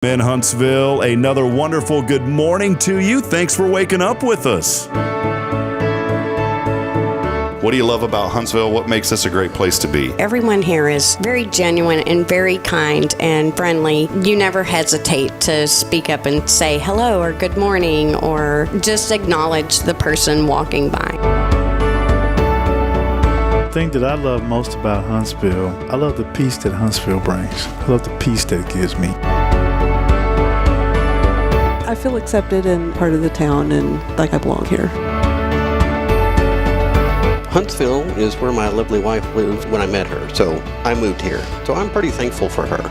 In Huntsville, another wonderful good morning to you. Thanks for waking up with us. What do you love about Huntsville? What makes this a great place to be? Everyone here is very genuine and very kind and friendly. You never hesitate to speak up and say hello or good morning or just acknowledge the person walking by. The thing that I love most about Huntsville, I love the peace that Huntsville brings. I love the peace that it gives me. I feel accepted and part of the town and like I belong here. Huntsville is where my lovely wife lived when I met her, so I moved here. So I'm pretty thankful for her.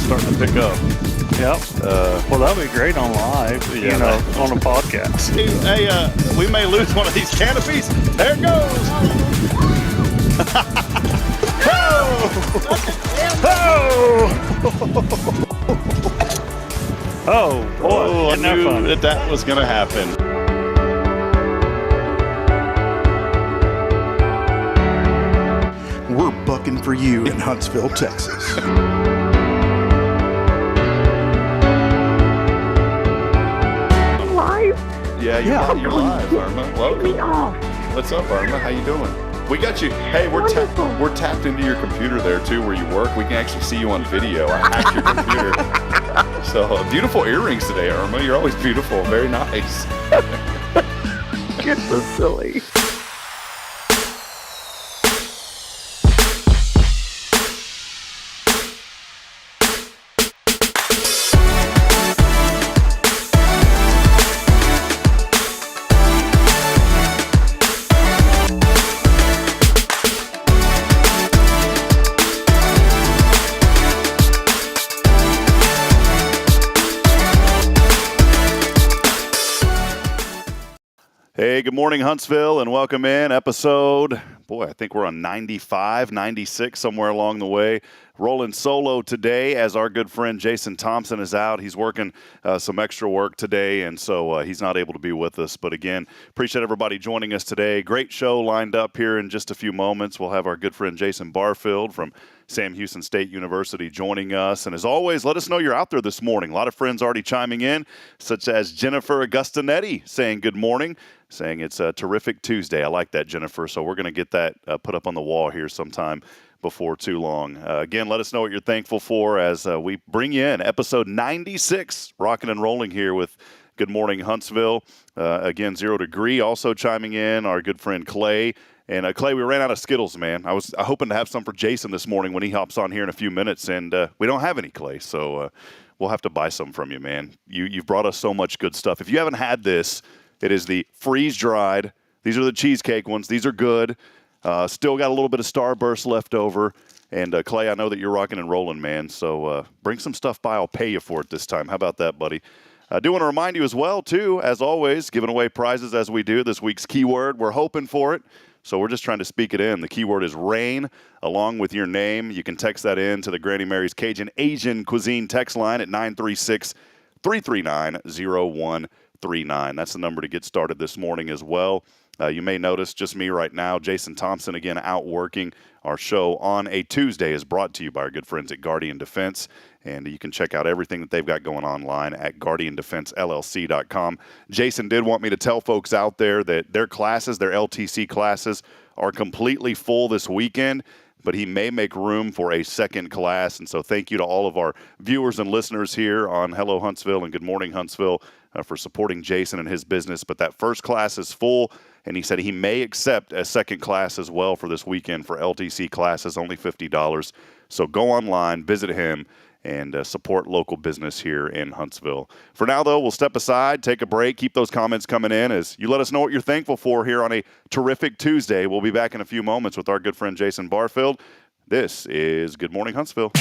Starting to pick up. Yep. Well, that'll be great on live, on a podcast. Hey, we may lose one of these canopies. There it goes. Oh, boy. I knew that was going to happen. We're bucking for you in Huntsville, Texas. Yeah, you're live, Irma. Welcome. What's up, Irma? How you doing? We got you. Hey, we're tapped into your computer there too, where you work. We can actually see you on video. I hacked your computer. So beautiful earrings today, Irma. You're always beautiful. Very nice. You're so silly. Hey, good morning, Huntsville, and welcome in episode, I think we're on 95, 96, somewhere along the way. Rolling solo today as our good friend Jason Thompson is out. He's working some extra work today, and so he's not able to be with us. But again, appreciate everybody joining us today. Great show lined up here in just a few moments. We'll have our good friend Jason Barfield from Sam Houston State University joining us. And as always, let us know you're out there this morning. A lot of friends already chiming in, such as Jennifer Augustinetti saying good morning, saying it's a terrific Tuesday. I like that, Jennifer. So we're going to get that put up on the wall here sometime before too long. Again, let us know what you're thankful for as we bring you in episode 96, rocking and rolling here with Good Morning Huntsville. Again, 0 Degree also chiming in, our good friend Clay. And Clay, we ran out of Skittles, man. I was hoping to have some for Jason this morning when he hops on here in a few minutes, and we don't have any, Clay. So we'll have to buy some from you, man. You've brought us so much good stuff. If you haven't had this, it is the freeze-dried. These are the cheesecake ones. These are good. Still got a little bit of Starburst left over. And Clay, I know that you're rocking and rolling, man. So bring some stuff by. I'll pay you for it this time. How about that, buddy? I do want to remind you as well, too, as always, giving away prizes as we do. This week's keyword, we're hoping for it. So we're just trying to speak it in. The keyword is rain, along with your name. You can text that in to the Granny Mary's Cajun Asian Cuisine text line at 936-339-0139. That's the number to get started this morning as well. You may notice just me right now. Jason Thompson, again, out working. Our show on a Tuesday is brought to you by our good friends at Guardian Defense. And you can check out everything that they've got going online at GuardianDefenseLLC.com. Jason did want me to tell folks out there that their classes, their LTC classes, are completely full this weekend, but he may make room for a second class. And so thank you to all of our viewers and listeners here on Hello Huntsville and Good Morning Huntsville for supporting Jason and his business. But that first class is full, and he said he may accept a second class as well for this weekend for LTC classes, only $50. So go online, visit him, and support local business here in Huntsville. For now, though, we'll step aside, take a break, keep those comments coming in as you let us know what you're thankful for here on a terrific Tuesday. We'll be back in a few moments with our good friend Jason Barfield. This is Good Morning Huntsville.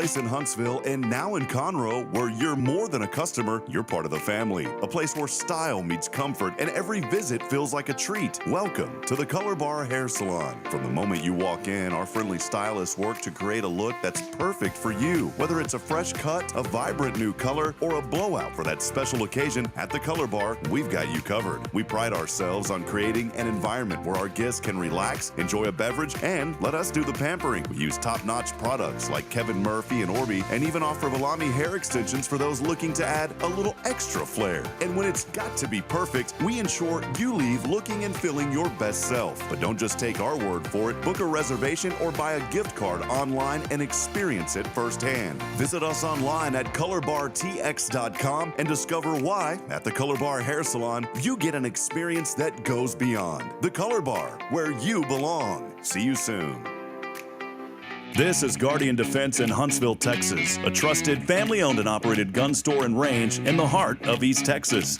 place in Huntsville and now in Conroe where you're more than a customer, you're part of the family. A place where style meets comfort and every visit feels like a treat. Welcome to the Color Bar Hair Salon. From the moment you walk in, our friendly stylists work to create a look that's perfect for you. Whether it's a fresh cut, a vibrant new color, or a blowout for that special occasion, at the Color Bar, we've got you covered. We pride ourselves on creating an environment where our guests can relax, enjoy a beverage, and let us do the pampering. We use top-notch products like Kevin Murphy and Orby, and even offer Volami hair extensions for those looking to add a little extra flair. And when it's got to be perfect, we ensure you leave looking and feeling your best self. But don't just take our word for it. Book a reservation or buy a gift card online and experience it firsthand. Visit us online at colorbartx.com and discover why, at the Color Bar Hair Salon, you get an experience that goes beyond. The Color Bar, where you belong. See you soon. This is Guardian Defense in Huntsville, Texas, a trusted, family-owned and operated gun store and range in the heart of East Texas.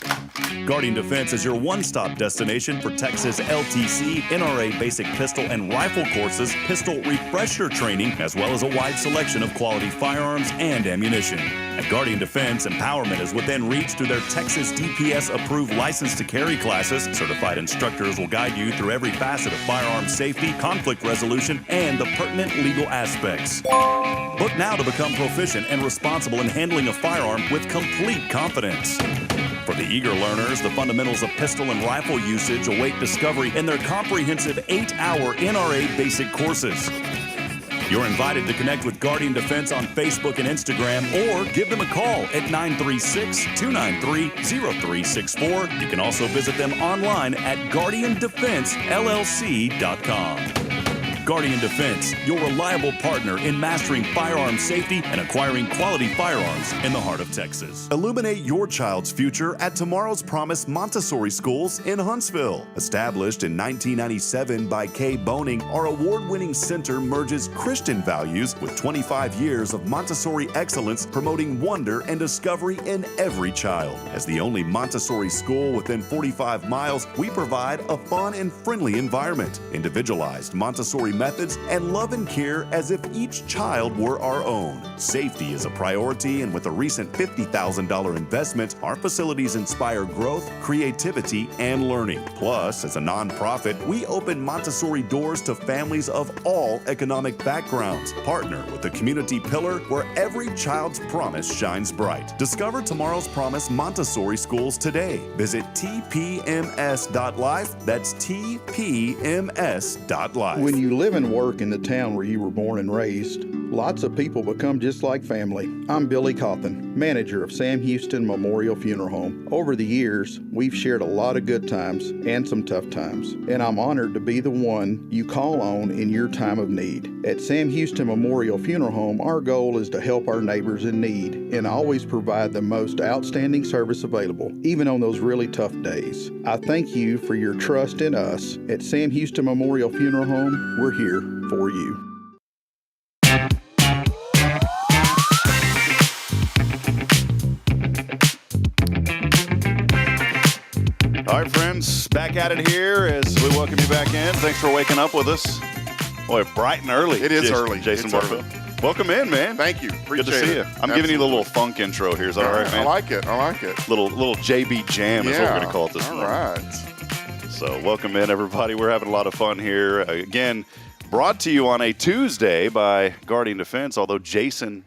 Guardian Defense is your one-stop destination for Texas LTC, NRA basic pistol and rifle courses, pistol refresher training, as well as a wide selection of quality firearms and ammunition. At Guardian Defense, empowerment is within reach through their Texas DPS-approved license to carry classes. Certified instructors will guide you through every facet of firearm safety, conflict resolution, and the pertinent legal aspects. Book now to become proficient and responsible in handling a firearm with complete confidence. For the eager learners, the fundamentals of pistol and rifle usage await discovery in their comprehensive 8-hour NRA basic courses. You're invited to connect with Guardian Defense on Facebook and Instagram, or give them a call at 936-293-0364. You can also visit them online at guardiandefensellc.com. Guardian Defense, your reliable partner in mastering firearm safety and acquiring quality firearms in the heart of Texas. Illuminate your child's future at Tomorrow's Promise Montessori Schools in Huntsville. Established in 1997 by Kay Boning, our award-winning center merges Christian values with 25 years of Montessori excellence, promoting wonder and discovery in every child. As the only Montessori school within 45 miles, we provide a fun and friendly environment, individualized Montessori methods, and love and care as if each child were our own. Safety is a priority, and with a recent $50,000 investment, our facilities inspire growth, creativity, and learning. Plus, as a nonprofit, we open Montessori doors to families of all economic backgrounds. Partner with the community pillar where every child's promise shines bright. Discover Tomorrow's Promise Montessori Schools today. Visit tpms.life. That's tpms.life. When you live and work in the town where you were born and raised, lots of people become just like family. I'm Billy Cawthon, manager of Sam Houston Memorial Funeral Home. Over the years, we've shared a lot of good times and some tough times, and I'm honored to be the one you call on in your time of need. At Sam Houston Memorial Funeral Home, our goal is to help our neighbors in need and always provide the most outstanding service available, even on those really tough days. I thank you for your trust in us. At Sam Houston Memorial Funeral Home, we're here for you. All right, friends, back at it here as we welcome you back in. Thanks for waking up with us. Boy, bright and early. It is early. Jason It's Barfield. early. Welcome in, man. Thank you. Appreciate Good to see you. I'm giving you the little funk intro here. Is that all right, man? I like it. I like it. Little JB Jam is what we're going to call it this morning. All right. So welcome in, everybody. We're having a lot of fun here. Again, brought to you on a Tuesday by Guardian Defense, although Jason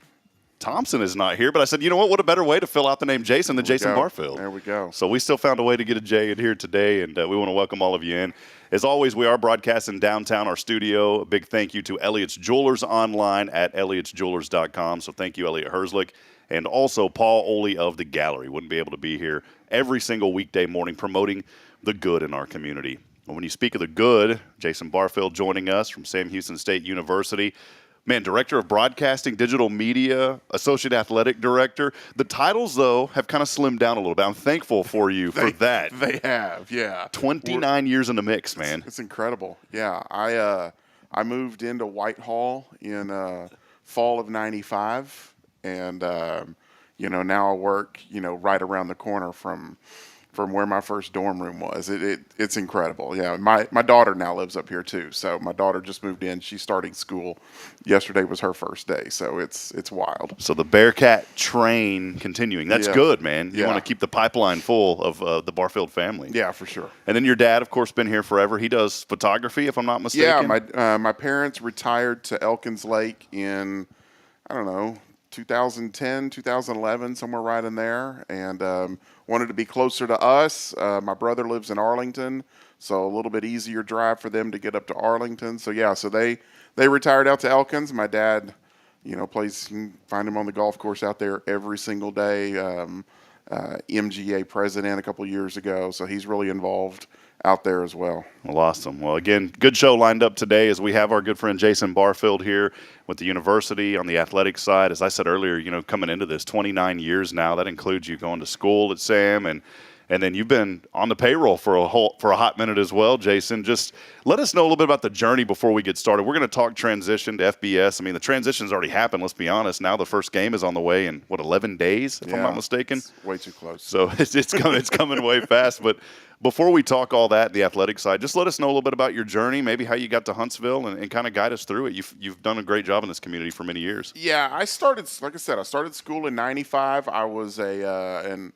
Thompson is not here. But I said, you know what? What a better way to fill out the name Jason than Jason Barfield. There we go. So we still found a way to get a J in here today, and we want to welcome all of you in. As always, we are broadcasting downtown our studio. A big thank you to Elliott's Jewelers online at elliotsjewelers.com. So thank you, Elliot Herzlich. And also Paul Oley of the Gallery. Wouldn't be able to be here every single weekday morning promoting the good in our community. And when you speak of the good, Jason Barfield joining us from Sam Houston State University. Man, Director of Broadcasting, Digital Media, Associate Athletic Director. The titles, though, have kind of slimmed down a little bit. I'm thankful for you for that. They have, yeah. 29 years in the mix, man. It's incredible. Yeah, I moved into Whitehall in fall of '95, and now I work right around the corner from from where my first dorm room was. It's incredible. Yeah, my daughter now lives up here too. So my daughter just moved in. She's starting school. Yesterday was her first day. So it's wild. So the Bearkat train continuing. That's Yeah. good, man. You Yeah. want to keep the pipeline full of the Barfield family. Yeah, for sure. And then your dad, of course, been here forever. He does photography, if I'm not mistaken. Yeah, my parents retired to Elkins Lake in, I don't know, 2010, 2011, somewhere right in there, and wanted to be closer to us. My brother lives in Arlington, so a little bit easier drive for them to get up to Arlington. So yeah, so they retired out to Elkins. My dad, plays. You can find him on the golf course out there every single day. MGA president a couple of years ago, so he's really involved out there as well. Well, awesome. Well, again, good show lined up today as we have our good friend Jason Barfield here with the university on the athletic side. As I said earlier, coming into this 29 years now, that includes you going to school at Sam and then you've been on the payroll for a hot minute as well, Jason. Just let us know a little bit about the journey before we get started. We're going to talk transition to FBS. I mean, the transition's already happened, let's be honest. Now the first game is on the way in, 11 days, if I'm not mistaken? It's way too close. So it's coming way fast. But before we talk all that, the athletic side, just let us know a little bit about your journey, maybe how you got to Huntsville, and kind of guide us through it. You've done a great job in this community for many years. Yeah, I started school in 95. I was and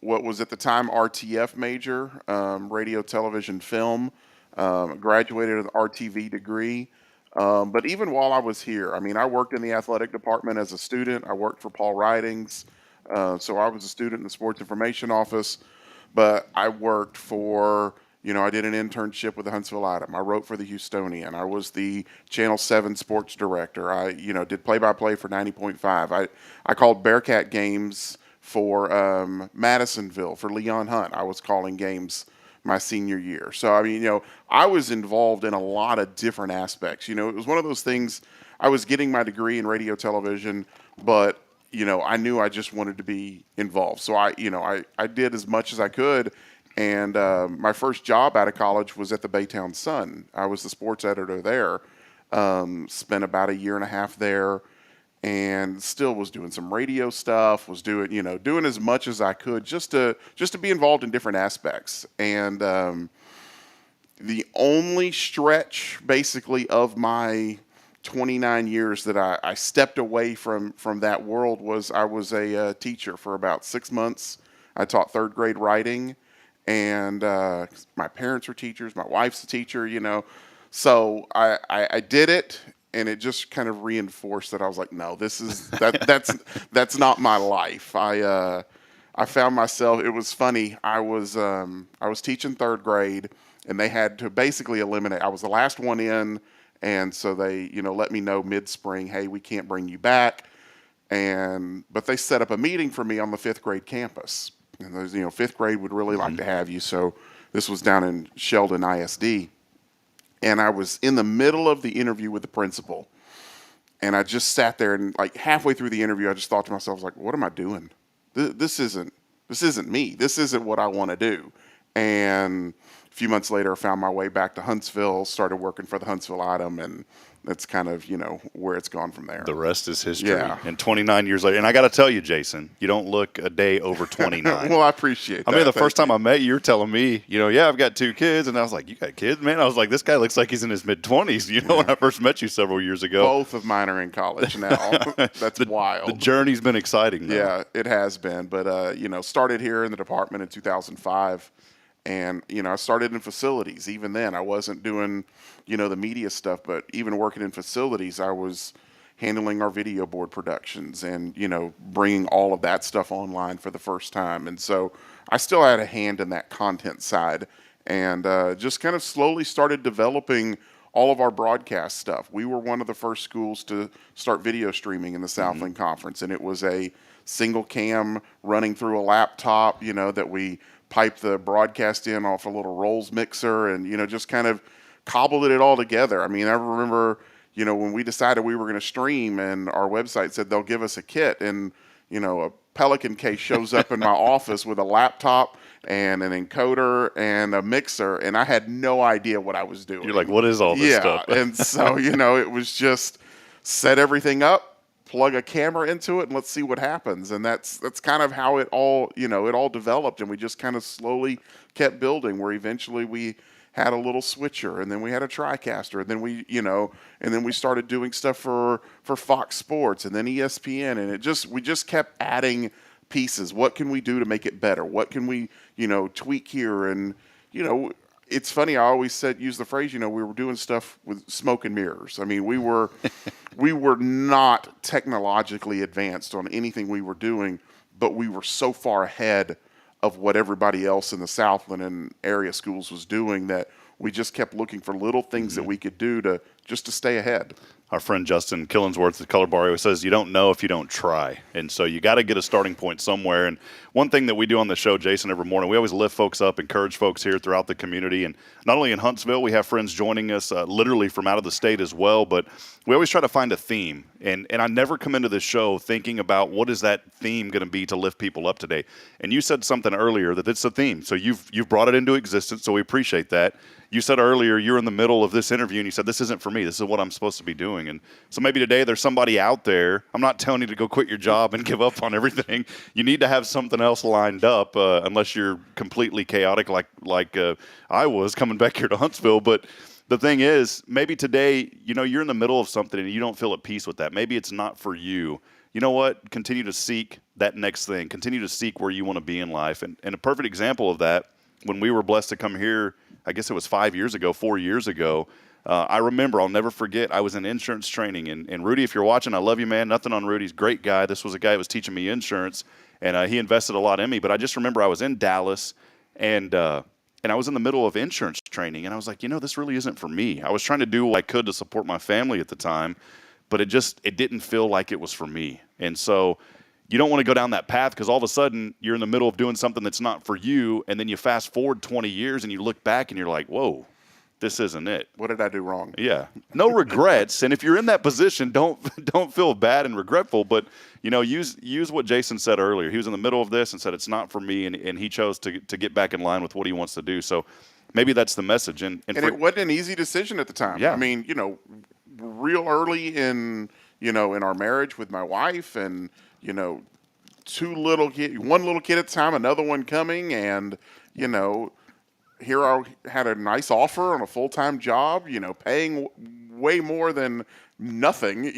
what was at the time RTF major, radio, television, film. Graduated with an RTV degree. But even while I was here, I mean, I worked in the athletic department as a student. I worked for Paul Ridings. So I was a student in the sports information office. But I worked for, I did an internship with the Huntsville Item. I wrote for the Houstonian. I was the Channel 7 sports director. I, did play-by-play for 90.5. I called Bearkat games for Madisonville, for Leon Hunt. I was calling games my senior year. So, I mean, I was involved in a lot of different aspects. It was one of those things, I was getting my degree in radio, television, but, I knew I just wanted to be involved. So, I did as much as I could. And my first job out of college was at the Baytown Sun. I was the sports editor there. Spent about a year and a half there. And still was doing some radio stuff, was doing as much as I could just to be involved in different aspects. And the only stretch basically of my 29 years that I stepped away from that world was I was a teacher for about 6 months. I taught third grade writing, and my parents were teachers, my wife's a teacher, so I did it. And it just kind of reinforced that I was like, no, that's not my life. I found myself. It was funny. I was teaching third grade, and they had to basically eliminate. I was the last one in, and so they let me know mid-spring, hey, we can't bring you back. But they set up a meeting for me on the fifth grade campus, and there's fifth grade would really like to have you. So this was down in Sheldon ISD. And I was in the middle of the interview with the principal, and I just sat there, and like halfway through the interview, I just thought to myself, like, what am I doing? This isn't me. This isn't what I want to do. And a few months later, I found my way back to Huntsville, started working for the Huntsville Item, and that's kind of, where it's gone from there. The rest is history. Yeah. And 29 years later, and I got to tell you, Jason, you don't look a day over 29. Well, I appreciate that. I mean, the first time I met you, you were telling me, I've got 2 kids. And I was like, you got kids, man? I was like, this guy looks like he's in his mid-20s, when I first met you several years ago. Both of mine are in college now. That's wild. The journey's been exciting, though. Yeah, it has been. But, started here in the department in 2005. And, I started in facilities. Even then, I wasn't doing, the media stuff, but even working in facilities, I was handling our video board productions and, bringing all of that stuff online for the first time. And so I still had a hand in that content side, and just kind of slowly started developing all of our broadcast stuff. We were one of the first schools to start video streaming in the Southland Conference, and it was a single cam running through a laptop, that we piped the broadcast in off a little Rolls mixer and, just kind of cobbled it all together. I mean, I remember, when we decided we were going to stream and our website said they'll give us a kit, and, a Pelican case shows up in my office with a laptop and an encoder and a mixer, and I had no idea what I was doing. You're like, what is all this stuff? And so, it was just set everything up, plug a camera into it and let's see what happens. And that's kind of how it all developed. And we just kind of slowly kept building, where eventually we had a little switcher, and then we had a TriCaster, and then we started doing stuff for Fox Sports and then ESPN, and we just kept adding pieces. What can we do to make it better? What can we, tweak here? And, it's funny. I always use the phrase, we were doing stuff with smoke and mirrors. I mean, we were not technologically advanced on anything we were doing, but we were so far ahead of what everybody else in the Southland and area schools was doing that we just kept looking for little things that we could do to stay ahead. Our friend Justin Killingsworth at Color Bar says you don't know if you don't try. And so you got to get a starting point somewhere. And one thing that we do on the show, Jason, every morning, we always lift folks up, encourage folks here throughout the community. And not only in Huntsville, we have friends joining us literally from out of the state as well. But we always try to find a theme. And I never come into this show thinking about what is that theme going to be to lift people up today. And you said something earlier that it's a theme. So you've brought it into existence, so we appreciate that. You said earlier you're in the middle of this interview and you said, this isn't for me. This is what I'm supposed to be doing. And so maybe today there's somebody out there. I'm not telling you to go quit your job and give up on everything. You need to have something else lined up unless you're completely chaotic like I was coming back here to Huntsville. But the thing is, maybe today, you're in the middle of something and you don't feel at peace with that. Maybe it's not for you. You know what? Continue to seek that next thing. Continue to seek where you want to be in life. And a perfect example of that, when we were blessed to come here, I guess it was 4 years ago, I remember, I'll never forget, I was in insurance training. And Rudy, if you're watching, I love you, man. Nothing on Rudy's great guy. This was a guy who was teaching me insurance, and he invested a lot in me. But I just remember I was in Dallas, and I was in the middle of insurance training, and I was like, this really isn't for me. I was trying to do what I could to support my family at the time, but it didn't feel like it was for me. And so you don't want to go down that path, because all of a sudden you're in the middle of doing something that's not for you, and then you fast forward 20 years and you look back and you're like, whoa, this isn't it. What did I do wrong? Yeah. No regrets. And if you're in that position, don't feel bad and regretful, but use what Jason said earlier. He was in the middle of this and said it's not for me, and he chose to get back in line with what he wants to do. So maybe that's the message. And it wasn't an easy decision at the time. Yeah. I mean, real early in our marriage with my wife, and one little kid at the time, another one coming, and here I had a nice offer on a full-time job, paying way more than nothing,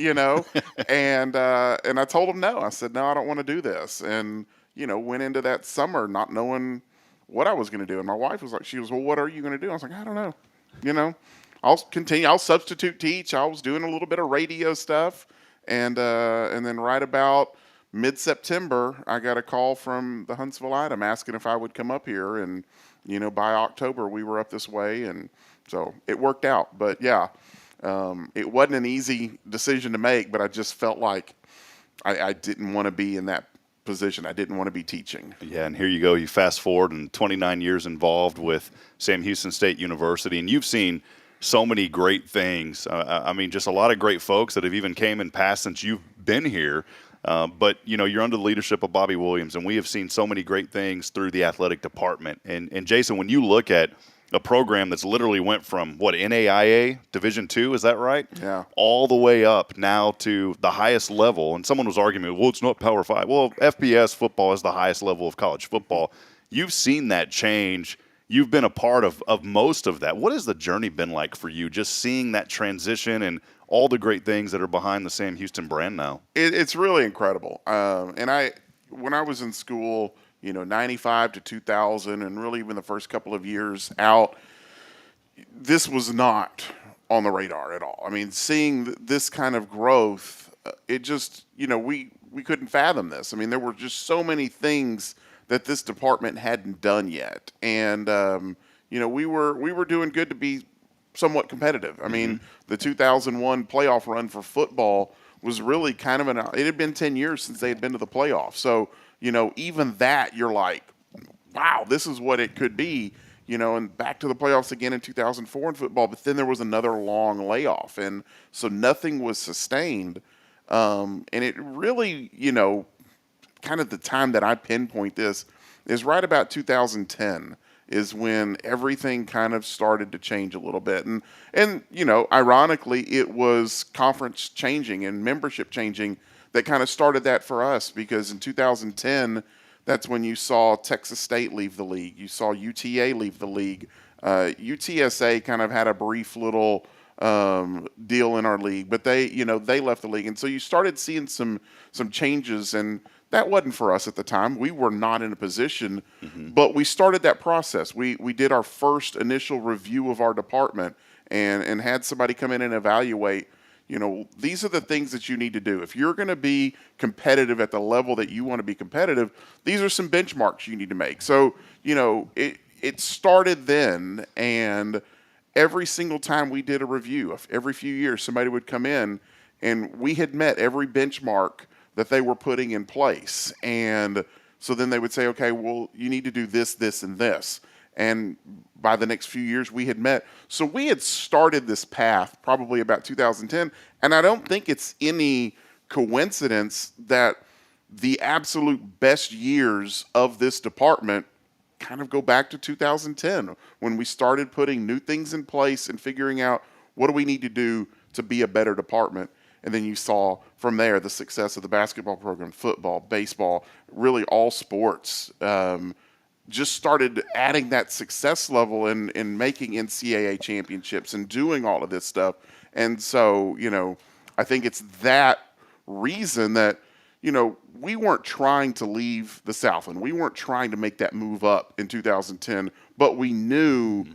and I told him no. I said, no, I don't want to do this, and went into that summer not knowing what I was going to do. And my wife was like, well, what are you going to do? I was like, I don't know. I'll continue. I'll substitute teach. I was doing a little bit of radio stuff, and then right about mid-September, I got a call from the Huntsville Item asking if I would come up here, and by October we were up this way, and so it worked out. But yeah, it wasn't an easy decision to make, but I just felt like I didn't want to be in that position. I didn't want to be teaching. Yeah, and here you go. You fast forward, and 29 years involved with Sam Houston State University, and you've seen so many great things. I mean, just a lot of great folks that have even came and passed since you've been here. But, you're under the leadership of Bobby Williams, and we have seen so many great things through the athletic department. And Jason, when you look at a program that's literally went from, NAIA Division II, is that right? Yeah. All the way up now to the highest level. And someone was arguing, well, it's not Power 5. Well, FBS football is the highest level of college football. You've seen that change. You've been a part of most of that. What has the journey been like for you, just seeing that transition and all the great things that are behind the Sam Houston brand now? It's really incredible. And when I was in school, 95 to 2000, and really even the first couple of years out, this was not on the radar at all. I mean, seeing this kind of growth, it just, we couldn't fathom this. I mean, there were just so many things that this department hadn't done yet. And, we were doing good to be somewhat competitive. I mean, the 2001 playoff run for football was really kind of it had been 10 years since they had been to the playoffs. So, even that, you're like, wow, this is what it could be, and back to the playoffs again in 2004 in football. But then there was another long layoff. And so nothing was sustained. And it really, kind of the time that I pinpoint this is right about 2010 is when everything kind of started to change a little bit. And ironically, it was conference changing and membership changing that kind of started that for us, because in 2010, that's when you saw Texas State leave the league. You saw UTA leave the league. UTSA kind of had a brief little deal in our league, but they left the league. And so you started seeing some changes, and that wasn't for us at the time. We were not in a position, but we started that process. We did our first initial review of our department and had somebody come in and evaluate, these are the things that you need to do. If you're going to be competitive at the level that you want to be competitive, these are some benchmarks you need to make. So, it started then, and every single time we did a review, every few years, somebody would come in, and we had met every benchmark that they were putting in place. And so then they would say, okay, well, you need to do this, this, and this. And by the next few years, we had met. So we had started this path probably about 2010. And I don't think it's any coincidence that the absolute best years of this department kind of go back to 2010, when we started putting new things in place and figuring out what do we need to do to be a better department. And then you saw from there the success of the basketball program, football, baseball, really all sports. Just started adding that success level in making NCAA championships and doing all of this stuff. And so, I think it's that reason that, we weren't trying to leave the Southland. We weren't trying to make that move up in 2010, but we knew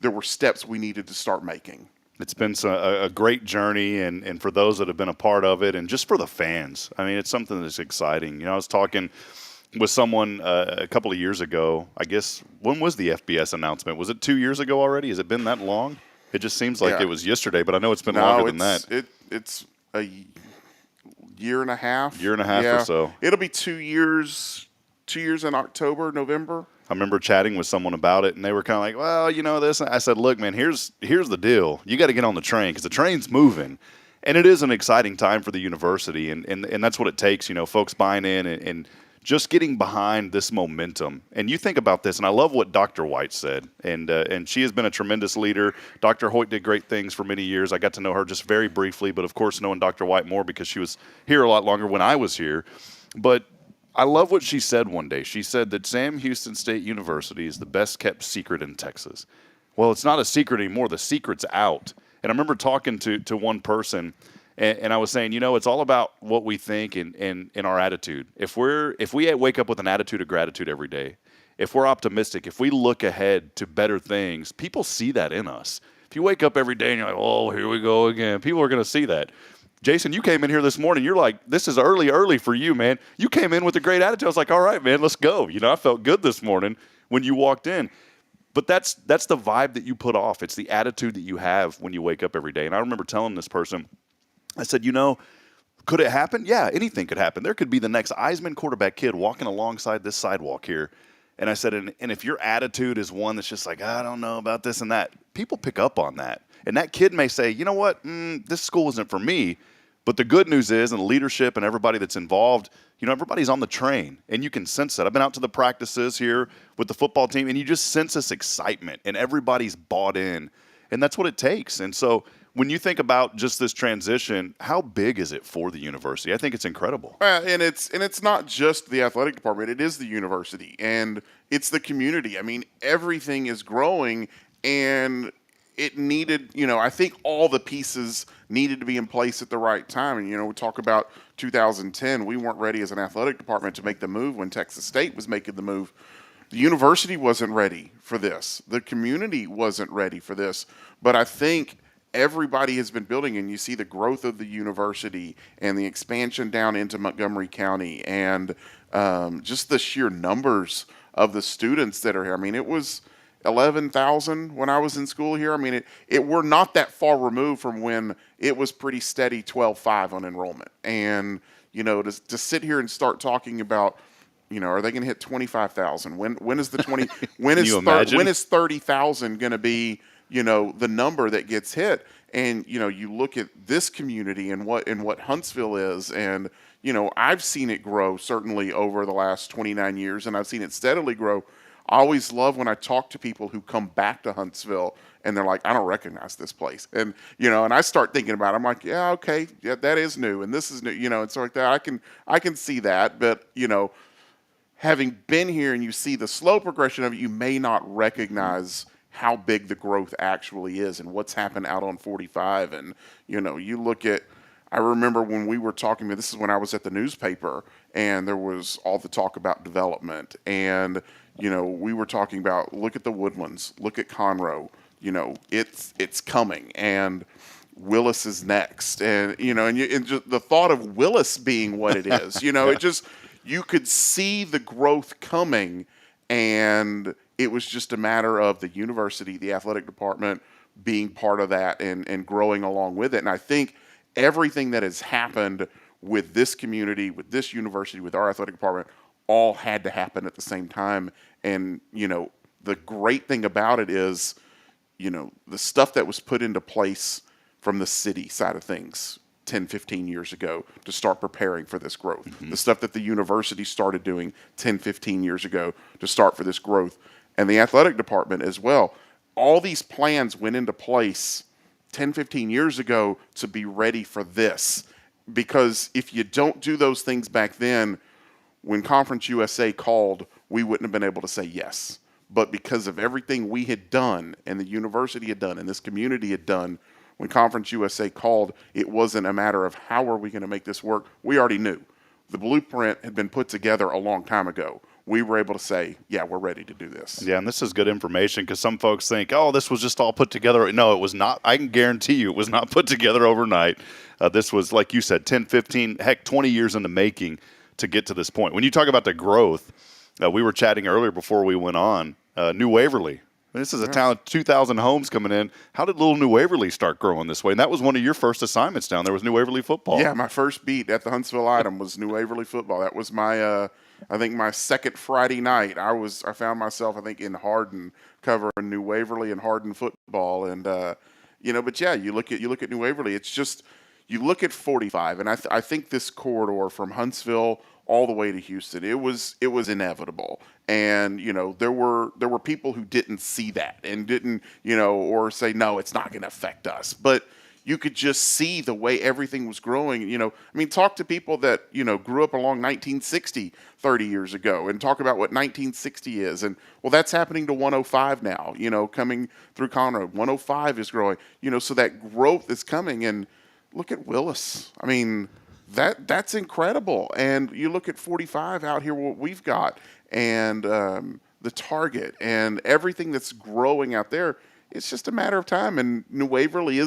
there were steps we needed to start making. It's been a great journey, and for those that have been a part of it, and just for the fans. I mean, it's something that's exciting. I was talking with someone a couple of years ago. I guess, when was the FBS announcement? Was it 2 years ago already? Has it been that long? It just seems like it was yesterday, but I know it's been longer than that. It's a year and a half. Or so. It'll be 2 years. 2 years in October, November. I remember chatting with someone about it, and they were kind of like, well, this. I said, look, man, here's the deal. You got to get on the train, because the train's moving. And it is an exciting time for the university, and that's what it takes, folks buying in and just getting behind this momentum. And you think about this, and I love what Dr. White said, and she has been a tremendous leader. Dr. Hoyt did great things for many years. I got to know her just very briefly, but of course knowing Dr. White more because she was here a lot longer when I was here. But I love what she said one day. She said that Sam Houston State University is the best kept secret in Texas. Well, it's not a secret anymore. The secret's out. And I remember talking to one person, and I was saying, it's all about what we think and our attitude. If we wake up with an attitude of gratitude every day, if we're optimistic, if we look ahead to better things, people see that in us. If you wake up every day and you're like, oh, here we go again, people are going to see that. Jason, you came in here this morning. You're like, this is early for you, man. You came in with a great attitude. I was like, all right, man, let's go. I felt good this morning when you walked in. But that's the vibe that you put off. It's the attitude that you have when you wake up every day. And I remember telling this person, I said, could it happen? Yeah, anything could happen. There could be the next Eisman quarterback kid walking alongside this sidewalk here. And I said, and if your attitude is one that's just like, I don't know about this and that, people pick up on that. And that kid may say, you know what, this school isn't for me. But the good news is, and the leadership and everybody that's involved, everybody's on the train, and you can sense that. I've been out to the practices here with the football team, and you just sense this excitement, and everybody's bought in, and that's what it takes. And so when you think about just this transition, how big is it for the university? I think it's incredible. And it's not just the athletic department. It is the university, and it's the community. I mean, everything is growing, and it needed, I think all the pieces needed to be in place at the right time. And, we talk about 2010. We weren't ready as an athletic department to make the move when Texas State was making the move. The university wasn't ready for this. The community wasn't ready for this. But I think everybody has been building, and you see the growth of the university and the expansion down into Montgomery County and just the sheer numbers of the students that are here. I mean, it was 11,000 when I was in school here. I mean, we're not that far removed from when it was pretty steady 12.5 on enrollment. And, to sit here and start talking about, are they going to hit 25,000? When is the 20? When is 30,000 going to be, the number that gets hit? And, you look at this community and what Huntsville is, and, I've seen it grow certainly over the last 29 years, and I've seen it steadily grow. I always love when I talk to people who come back to Huntsville and they're like, I don't recognize this place. And, and I start thinking about it. I'm like, yeah, okay, yeah, that is new. And this is new, and so like that. I can see that. But, having been here and you see the slow progression of it, you may not recognize how big the growth actually is and what's happened out on 45. And, you look at, I remember when we were talking, this is when I was at the newspaper, and there was all the talk about development. And, we were talking about, look at the Woodlands, look at Conroe, it's coming. And Willis is next. And, and just the thought of Willis being what it is, it just, you could see the growth coming, and it was just a matter of the university, the athletic department being part of that and growing along with it. And I think everything that has happened with this community, with this university, with our athletic department, all had to happen at the same time. And, the great thing about it is, the stuff that was put into place from the city side of things 10, 15 years ago to start preparing for this growth. Mm-hmm. The stuff that the university started doing 10, 15 years ago to start for this growth. And the athletic department as well. All these plans went into place 10, 15 years ago to be ready for this. Because if you don't do those things back then, when Conference USA called, we wouldn't have been able to say yes. But because of everything we had done and the university had done and this community had done, when Conference USA called, it wasn't a matter of how are we going to make this work. We already knew. The blueprint had been put together a long time ago. We were able to say, yeah, we're ready to do this. Yeah, and this is good information because some folks think, oh, this was just all put together. No, it was not. I can guarantee you it was not put together overnight. This was, like you said, 10, 15, heck, 20 years in the making to get to this point. When you talk about the growth, we were chatting earlier before we went on, New Waverly. This is a town, 2,000 homes coming in. How did little New Waverly start growing this way? And that was one of your first assignments down there was New Waverly football. Yeah, my first beat at the Huntsville Item was New Waverly football. That was my, I think my second Friday night. I found myself, I think, in Hardin covering New Waverly and Hardin football. And, but yeah, you look at New Waverly, it's just, you look at 45, and I think this corridor from Huntsville all the way to Houston, it was inevitable. And, there were people who didn't see that and didn't, or say, no, it's not going to affect us. But you could just see the way everything was growing. Talk to people that, grew up along 1960 30 years ago and talk about what 1960 is. And, well, that's happening to 105 now, coming through Conroe. 105 is growing, so that growth is coming. And look at Willis. That's incredible. And you look at 45 out here, what we've got, and the Target and everything that's growing out there. It's just a matter of time. And New Waverly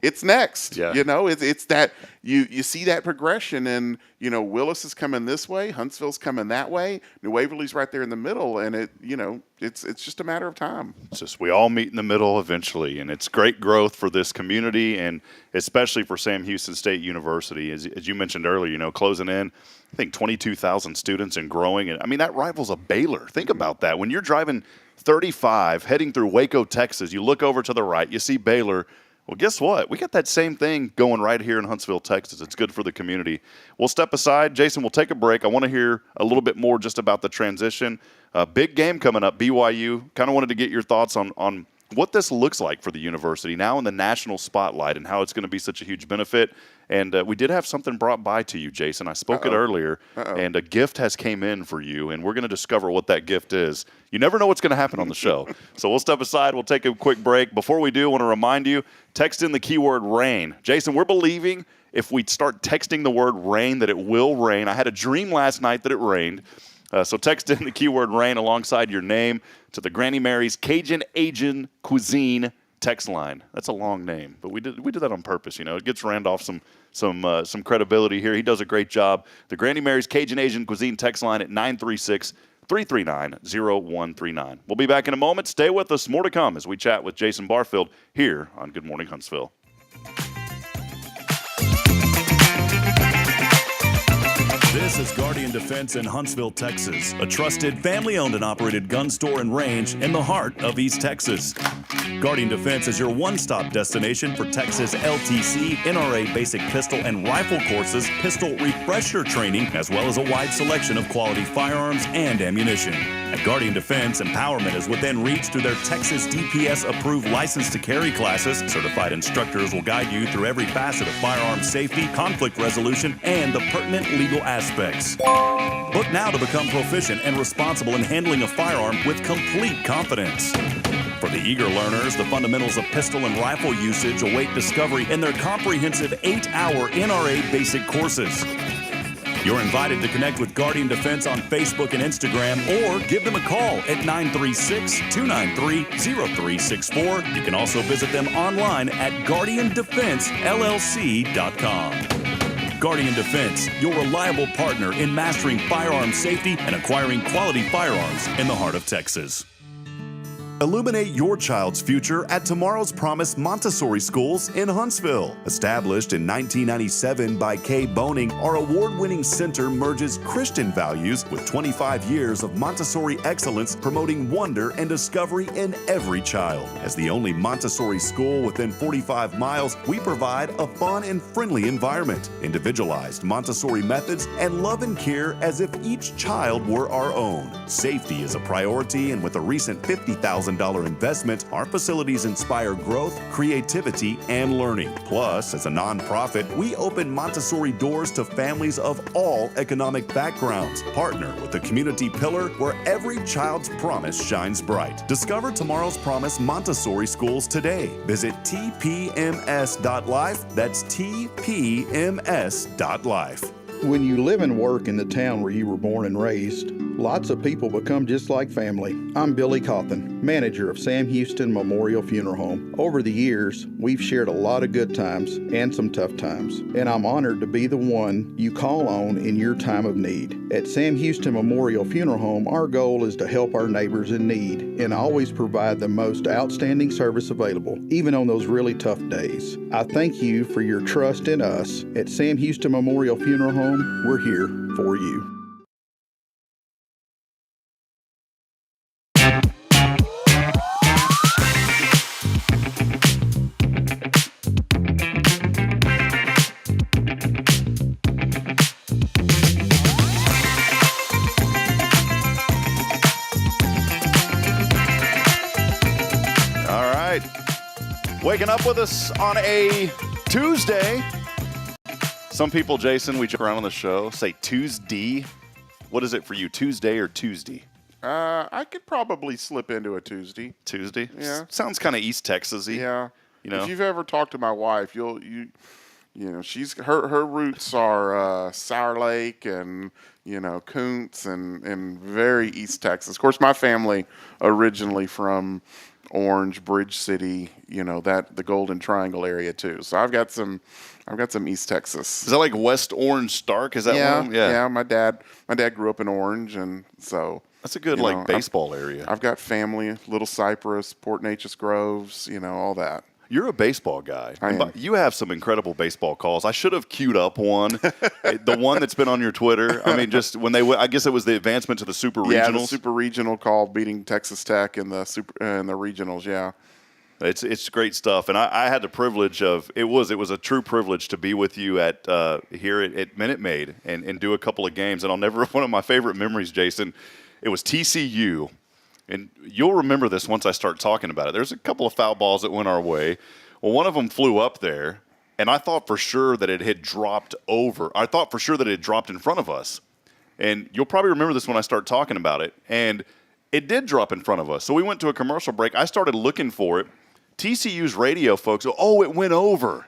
it's next. Yeah. It's that you see that progression, and Willis is coming this way, Huntsville's coming that way, New Waverly's right there in the middle, and it's just a matter of time. It's just we all meet in the middle eventually, and it's great growth for this community, and especially for Sam Houston State University, as you mentioned earlier. Closing in, I think 22,000 students and growing, and that rivals a Baylor. Think about that. When you're driving 35 heading through Waco, Texas, you look over to the right, you see Baylor. Well, guess what? We got that same thing going right here in Huntsville, Texas. It's good for the community. We'll step aside. Jason, we'll take a break. I want to hear a little bit more just about the transition. Big game coming up, BYU. Kind of wanted to get your thoughts on what this looks like for the university now in the national spotlight and how it's going to be such a huge benefit. And we did have something brought by to you, Jason. I spoke it earlier, and a gift has came in for you, and we're going to discover what that gift is. You never know what's going to happen on the show. So we'll step aside. We'll take a quick break. Before we do, I want to remind you, text in the keyword rain. Jason, we're believing if we start texting the word rain that it will rain. I had a dream last night that it rained. So text in the keyword rain alongside your name to the Granny Mary's Cajun Asian Cuisine text line. That's a long name, but we did that on purpose. It gets Randolph some credibility here. He does a great job. The Granny Mary's Cajun Asian Cuisine text line at 936-339-0139. We'll be back in a moment. Stay with us. More to come as we chat with Jason Barfield here on Good Morning Huntsville. This is Guardian Defense in Huntsville, Texas, a trusted family-owned and operated gun store and range in the heart of East Texas. Guardian Defense is your one-stop destination for Texas LTC, NRA basic pistol and rifle courses, pistol refresher training, as well as a wide selection of quality firearms and ammunition. At Guardian Defense, empowerment is within reach through their Texas DPS-approved license to carry classes. Certified instructors will guide you through every facet of firearm safety, conflict resolution, and the pertinent legal aspects. Book now to become proficient and responsible in handling a firearm with complete confidence. For the eager learners, the fundamentals of pistol and rifle usage await discovery in their comprehensive 8-hour NRA basic courses. You're invited to connect with Guardian Defense on Facebook and Instagram, or give them a call at 936-293-0364. You can also visit them online at guardiandefensellc.com. Guardian Defense, your reliable partner in mastering firearm safety and acquiring quality firearms in the heart of Texas. Illuminate your child's future at Tomorrow's Promise Montessori Schools in Huntsville. Established in 1997 by Kay Boning, our award-winning center merges Christian values with 25 years of Montessori excellence, promoting wonder and discovery in every child. As the only Montessori school within 45 miles, we provide a fun and friendly environment, individualized Montessori methods, and love and care as if each child were our own. Safety is a priority, and with a recent $50,000 investment, our facilities inspire growth, creativity, and learning. Plus, as a nonprofit, we open Montessori doors to families of all economic backgrounds. Partner with the community pillar where every child's promise shines bright. Discover Tomorrow's Promise Montessori Schools today. Visit tpms.life. That's tpms.life. When you live and work in the town where you were born and raised, lots of people become just like family. I'm Billy Cawthon, manager of Sam Houston Memorial Funeral Home. Over the years, we've shared a lot of good times and some tough times, and I'm honored to be the one you call on in your time of need. At Sam Houston Memorial Funeral Home, our goal is to help our neighbors in need and always provide the most outstanding service available, even on those really tough days. I thank you for your trust in us. At Sam Houston Memorial Funeral Home, we're here for you. All right. Waking up with us on a Tuesday. Some people, Jason, we joke around on the show, say Tuesday. What is it for you, Tuesday or Tuesday? I could probably slip into a Tuesday. Tuesday? Yeah. Sounds kind of East Texas-y. Yeah. You know? If you've ever talked to my wife, you know, she's her roots are Sour Lake and Kuntz and very East Texas. Of course, my family originally from Orange, Bridge City, the Golden Triangle area too. So I've got some East Texas. Is that like West Orange Stark? Is that one? Yeah. My dad grew up in Orange, and so that's a good baseball area. I've got family, Little Cypress, Port Neches Groves, all that. You're a baseball guy. I am. You have some incredible baseball calls. I should have queued up one, the one that's been on your Twitter. I mean, just when I guess it was the advancement to the Super Regionals. Yeah, the Super Regional call beating Texas Tech in the regionals. Yeah, it's great stuff. And I had the privilege of it was a true privilege to be with you at here at Minute Maid and do a couple of games. And I'll never one of my favorite memories, Jason. It was TCU. And you'll remember this once I start talking about it. There's a couple of foul balls that went our way. Well, one of them flew up there, and I thought for sure that it had dropped over. I thought for sure that it had dropped in front of us. And you'll probably remember this when I start talking about it. And it did drop in front of us. So we went to a commercial break. I started looking for it. TCU's radio folks, it went over.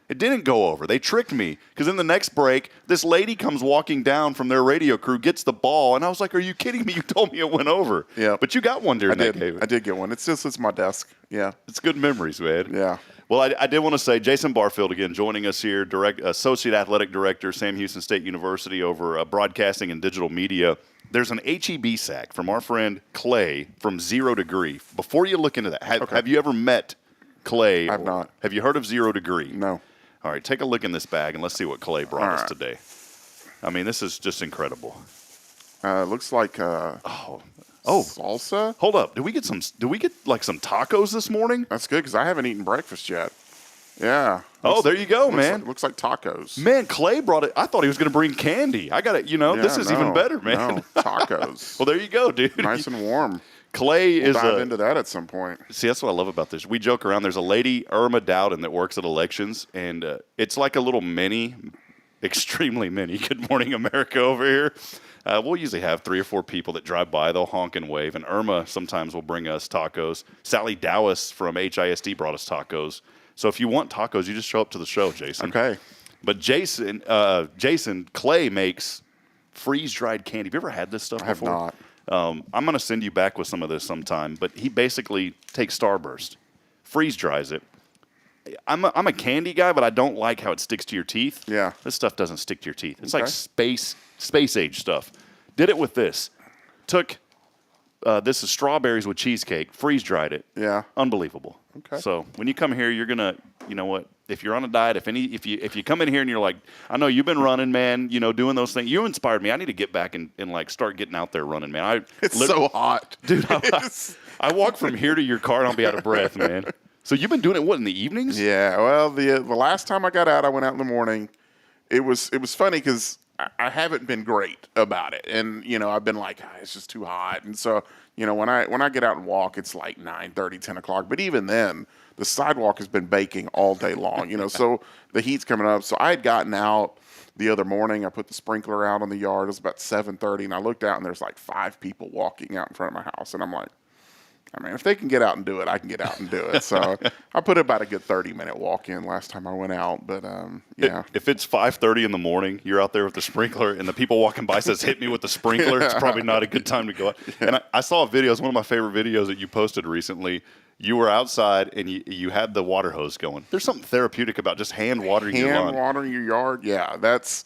It didn't go over. They tricked me because in the next break, this lady comes walking down from their radio crew, gets the ball, and I was like, are you kidding me? You told me it went over. Yeah. But you got one during that game. I did get one. It's my desk. Yeah. It's good memories, man. Yeah. Well, I did want to say Jason Barfield, again, joining us here, Associate Athletic Director, Sam Houston State University over broadcasting and digital media. There's an HEB sack from our friend Clay from 0 Degree. Before you look into that, have you ever met Clay? I've not. Have you heard of 0 Degree? No. All right, take a look in this bag, and let's see what Clay brought us today. I mean, this is just incredible. Looks like salsa. Hold up. Did we get like some tacos this morning? That's good because I haven't eaten breakfast yet. Yeah. There you go, man. Looks like tacos. Man, Clay brought it. I thought he was going to bring candy. I got it. This is even better, man. No, tacos. Well, there you go, dude. Nice and warm. Clay we'll is dive into that at some point. See, that's what I love about this. We joke around. There's a lady, Irma Dowden, that works at elections, and it's like a little mini, extremely mini Good Morning America over here. We'll usually have 3 or 4 people that drive by. They'll honk and wave, and Irma sometimes will bring us tacos. Sally Dowis from HISD brought us tacos. So if you want tacos, you just show up to the show, Jason. Okay. But Jason, Clay makes freeze-dried candy. Have you ever had this stuff before? I have not. I'm going to send you back with some of this sometime. But he basically takes Starburst, freeze-dries it. I'm a candy guy, but I don't like how it sticks to your teeth. Yeah. This stuff doesn't stick to your teeth. It's like space-age stuff. Did it with this. Took this is strawberries with cheesecake, freeze-dried it. Yeah. Unbelievable. Okay. So when you come here, you're gonna, you know what? If you're on a diet, if you come in here and you're like, I know you've been running, man, doing those things. You inspired me. I need to get back and like start getting out there running, man. It's so hot, dude. I walk from here to your car and I'll be out of breath, man. So you've been doing it in the evenings? Yeah. Well, the last time I got out, I went out in the morning. It was funny because I haven't been great about it, and I've been like, it's just too hot, and so when I get out and walk, it's like 9:30, 10 o'clock. But even then, the sidewalk has been baking all day long, so the heat's coming up. So I had gotten out the other morning. I put the sprinkler out on the yard. It was about 7:30, and I looked out, and there's like 5 people walking out in front of my house, and I'm like, I mean, if they can get out and do it, I can get out and do it. So I put about a good 30-minute walk in last time I went out. But, yeah. If it's 5:30 in the morning, you're out there with the sprinkler, and the people walking by says, hit me with the sprinkler, it's probably not a good time to go out. Yeah. And I saw a video. It's one of my favorite videos that you posted recently. You were outside, and you had the water hose going. There's something therapeutic about just hand watering your lawn. Hand watering your yard, yeah. That's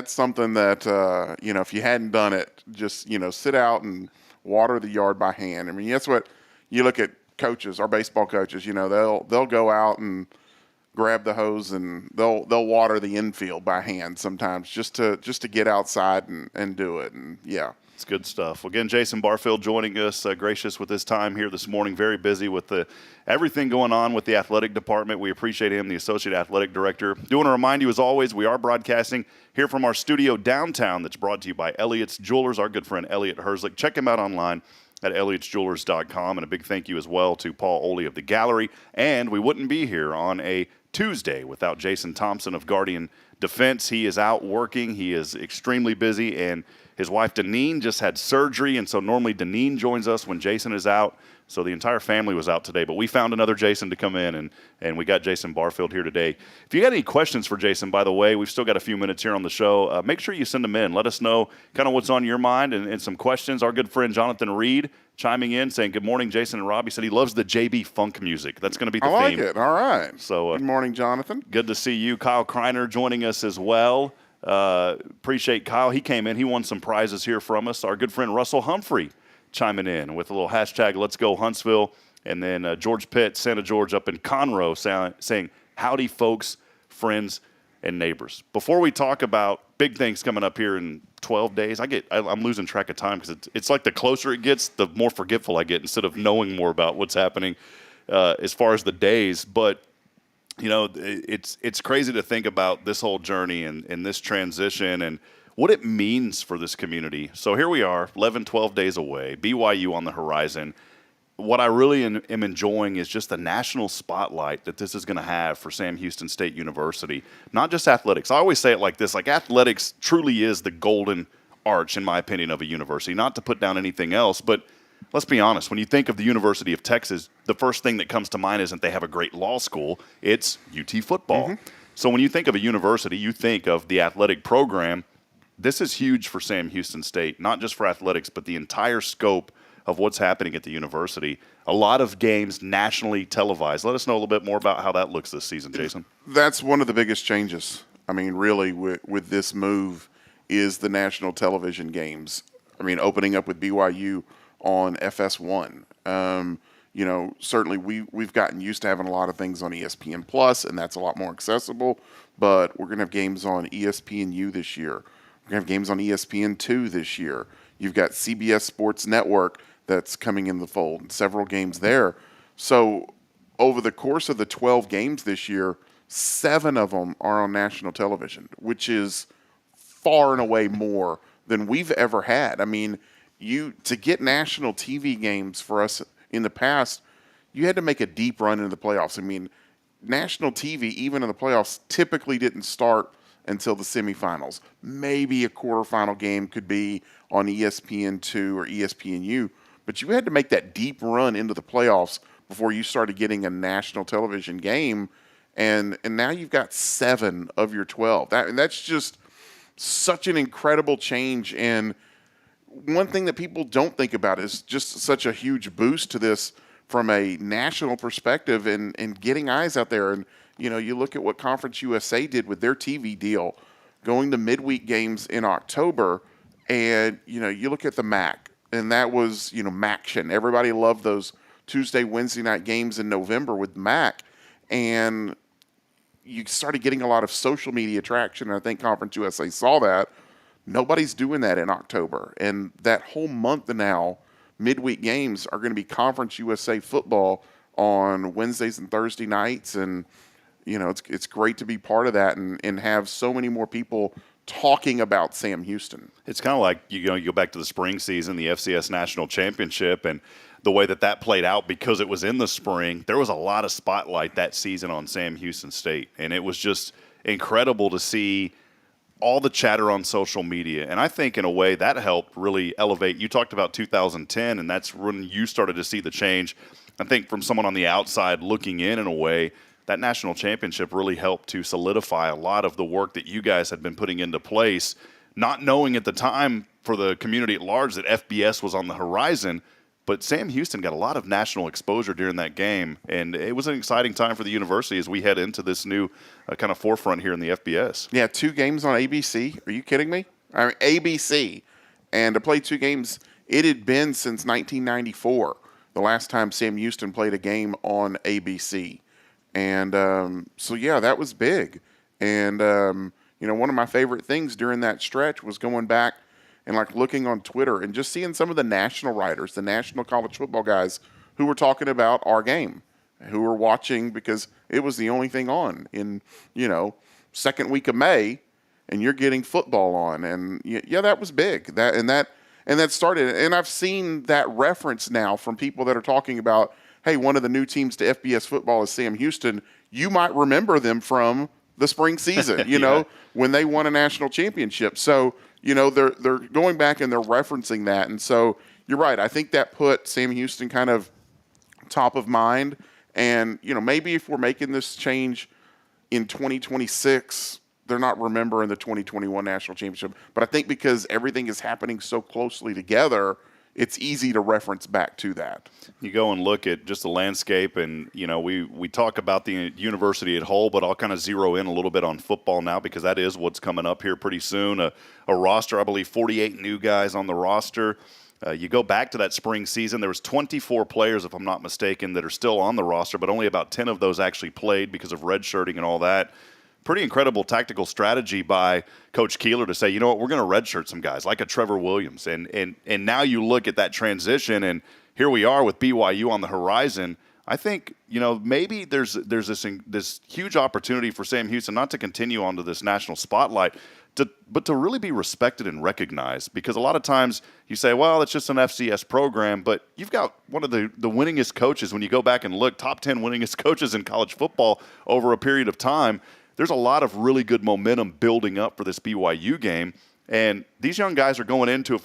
something that, if you hadn't done it, just, sit out and water the yard by hand. I mean, that's what you look at coaches, our baseball coaches, they'll go out and grab the hose and they'll water the infield by hand sometimes just to get outside and do it. And yeah. It's good stuff. Again, Jason Barfield joining us, gracious with his time here this morning, very busy with everything going on with the athletic department. We appreciate him, the Associate Athletic Director. Do want to remind you, as always, we are broadcasting here from our studio downtown that's brought to you by Elliott's Jewelers, our good friend Elliott Herzlich. Check him out online at elliottjewelers.com. And a big thank you as well to Paul Oley of the Gallery. And we wouldn't be here on a Tuesday without Jason Thompson of Guardian Defense. He is out working. He is extremely busy, and his wife, Deneen, just had surgery, and so normally Deneen joins us when Jason is out. So the entire family was out today, but we found another Jason to come in, and we got Jason Barfield here today. If you got any questions for Jason, by the way, we've still got a few minutes here on the show. Make sure you send them in. Let us know kind of what's on your mind and some questions. Our good friend Jonathan Reed chiming in saying, good morning, Jason and Rob. He said he loves the JB funk music. That's going to be the theme. I like it. All right. So, good morning, Jonathan. Good to see you. Kyle Kreiner joining us as well. Appreciate Kyle. He came in. He won some prizes here from us. Our good friend Russell Humphrey chiming in with a little hashtag Let's Go Huntsville. And then George Pitt, Santa George up in Conroe saying, howdy, folks, friends, and neighbors. Before we talk about big things coming up here in 12 days, I'm losing track of time because it's like the closer it gets, the more forgetful I get instead of knowing more about what's happening as far as the days. But it's crazy to think about this whole journey and this transition and what it means for this community. So here we are, 11, 12 days away, BYU on the horizon. What I really am enjoying is just the national spotlight that this is going to have for Sam Houston State University. Not just athletics. I always say it like this, like athletics truly is the golden arch, in my opinion, of a university. Not to put down anything else, but let's be honest. When you think of the University of Texas, the first thing that comes to mind isn't they have a great law school. It's UT football. Mm-hmm. So when you think of a university, you think of the athletic program. This is huge for Sam Houston State, not just for athletics, but the entire scope of what's happening at the university. A lot of games nationally televised. Let us know a little bit more about how that looks this season, Jason. That's one of the biggest changes. I mean, really, with this move is the national television games. I mean, opening up with BYU on FS1. Certainly we've gotten used to having a lot of things on ESPN Plus, and that's a lot more accessible. But we're going to have games on ESPNU this year. We're going to have games on ESPN2 this year. You've got CBS Sports Network that's coming in the fold, and several games there. So over the course of the 12 games this year, 7 of them are on national television, which is far and away more than we've ever had. I mean, to get national TV games for us in the past, you had to make a deep run into the playoffs. I mean, national TV, even in the playoffs, typically didn't start until the semifinals. Maybe a quarterfinal game could be on ESPN2 or ESPNU, but you had to make that deep run into the playoffs before you started getting a national television game. And now you've got 7 of your 12. That's just such an incredible change. And one thing that people don't think about is just such a huge boost to this from a national perspective and getting eyes out there. And, you look at what Conference USA did with their TV deal, going to midweek games in October, and, you look at the MAC, and that was, MACtion. Everybody loved those Tuesday, Wednesday night games in November with MAC. And you started getting a lot of social media traction, and I think Conference USA saw that. Nobody's doing that in October. And that whole month now, midweek games are going to be Conference USA football on Wednesdays and Thursday nights. And, it's great to be part of that and have so many more people talking about Sam Houston. It's kind of like, you go back to the spring season, the FCS National Championship, and the way that played out because it was in the spring. There was a lot of spotlight that season on Sam Houston State, and it was just incredible to see all the chatter on social media. And I think in a way that helped really elevate. You talked about 2010, and that's when you started to see the change. I think from someone on the outside looking in a way, that national championship really helped to solidify a lot of the work that you guys had been putting into place, not knowing at the time for the community at large that FBS was on the horizon. But Sam Houston got a lot of national exposure during that game, and it was an exciting time for the university as we head into this new kind of forefront here in the FBS. Yeah, 2 games on ABC. Are you kidding me? I mean, ABC. And to play 2 games, it had been since 1994, the last time Sam Houston played a game on ABC. And so, yeah, that was big. And, one of my favorite things during that stretch was going back and looking on Twitter and just seeing some of the national writers, the national college football guys who were talking about our game, who were watching because it was the only thing on in, second week of May, and you're getting football on. And yeah, that was big. That started. And I've seen that reference now from people that are talking about, hey, one of the new teams to FBS football is Sam Houston. You might remember them from the spring season, when they won a national championship. So, they're going back and they're referencing that. And so you're right. I think that put Sam Houston kind of top of mind. And, maybe if we're making this change in 2026, they're not remembering the 2021 national championship. But I think because everything is happening so closely together, it's easy to reference back to that. You go and look at just the landscape, and, we talk about the university at whole, but I'll kind of zero in a little bit on football now because that is what's coming up here pretty soon. A roster, I believe 48 new guys on the roster. You go back to that spring season, there was 24 players, if I'm not mistaken, that are still on the roster, but only about 10 of those actually played because of redshirting and all that. Pretty incredible tactical strategy by Coach Keeler to say, you know what, we're going to redshirt some guys like a Trevor Williams. And now you look at that transition, and here we are with BYU on the horizon. I think, maybe there's this huge opportunity for Sam Houston not to continue onto this national spotlight, but to really be respected and recognized. Because a lot of times you say, well, it's just an FCS program, but you've got one of the winningest coaches when you go back and look, top 10 winningest coaches in college football over a period of time. There's a lot of really good momentum building up for this BYU game. And these young guys are going into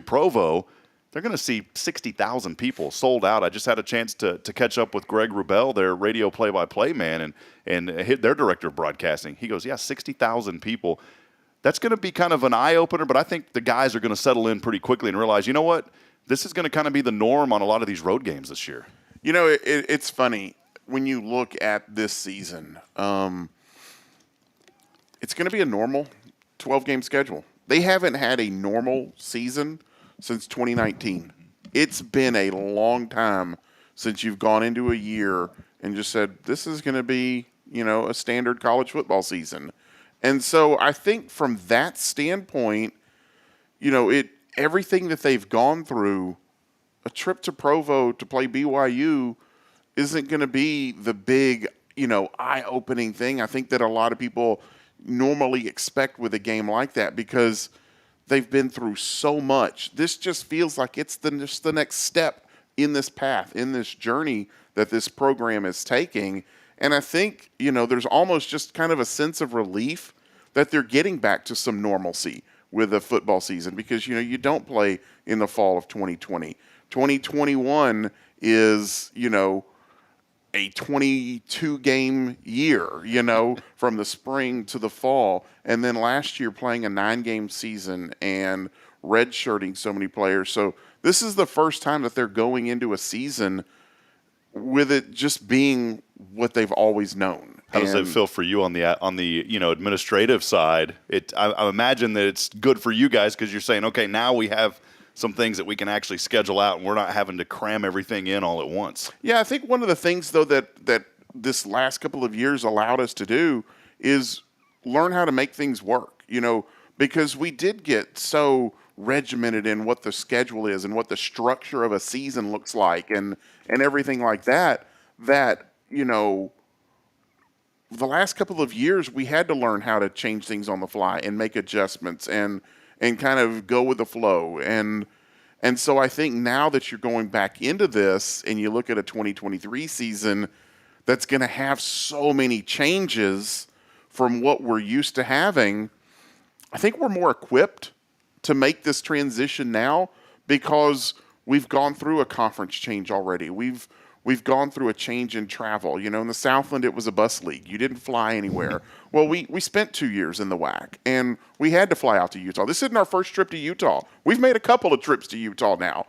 Provo. They're going to see 60,000 people sold out. I just had a chance to catch up with Greg Rubel, their radio play-by-play man, and their director of broadcasting. He goes, yeah, 60,000 people. That's going to be kind of an eye-opener, but I think the guys are going to settle in pretty quickly and realize, you know what, this is going to kind of be the norm on a lot of these road games this year. It's funny. When you look at this season, it's going to be a normal 12-game schedule. They haven't had a normal season since 2019. It's been a long time since you've gone into a year and just said, this is going to be, a standard college football season. And so I think from that standpoint, everything that they've gone through, a trip to Provo to play BYU isn't going to be the big, eye-opening thing I think that a lot of people normally expect with a game like that, because they've been through so much. This just feels like it's just the next step in this path, in this journey that this program is taking. And I think, there's almost just kind of a sense of relief that they're getting back to some normalcy with the football season, because, you don't play in the fall of 2020. 2021 is, a 22-game year, from the spring to the fall. And then last year playing a 9-game season and redshirting so many players. So this is the first time that they're going into a season with it just being what they've always known. How does it feel for you on the administrative side? I imagine that it's good for you guys, because you're saying, okay, now we have some things that we can actually schedule out, and we're not having to cram everything in all at once. Yeah, I think one of the things, though, that this last couple of years allowed us to do is learn how to make things work, because we did get so regimented in what the schedule is and what the structure of a season looks like and everything like that, the last couple of years we had to learn how to change things on the fly and make adjustments and kind of go with the flow. And so I think now that you're going back into this and you look at a 2023 season that's going to have so many changes from what we're used to having, I think we're more equipped to make this transition now, because we've gone through a conference change already. We've gone through a change in travel. In the Southland, it was a bus league. You didn't fly anywhere. Well, we spent 2 years in the WAC, and we had to fly out to Utah. This isn't our first trip to Utah. We've made a couple of trips to Utah now.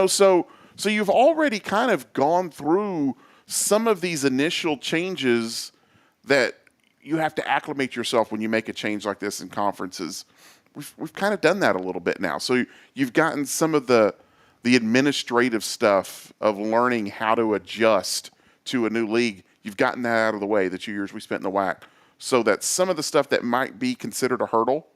So you've already kind of gone through some of these initial changes that you have to acclimate yourself when you make a change like this in conferences. We've kind of done that a little bit now. So you've gotten some of the administrative stuff of learning how to adjust to a new league. You've gotten that out of the way the 2 years we spent in the WAC, so that some of the stuff that might be considered a hurdle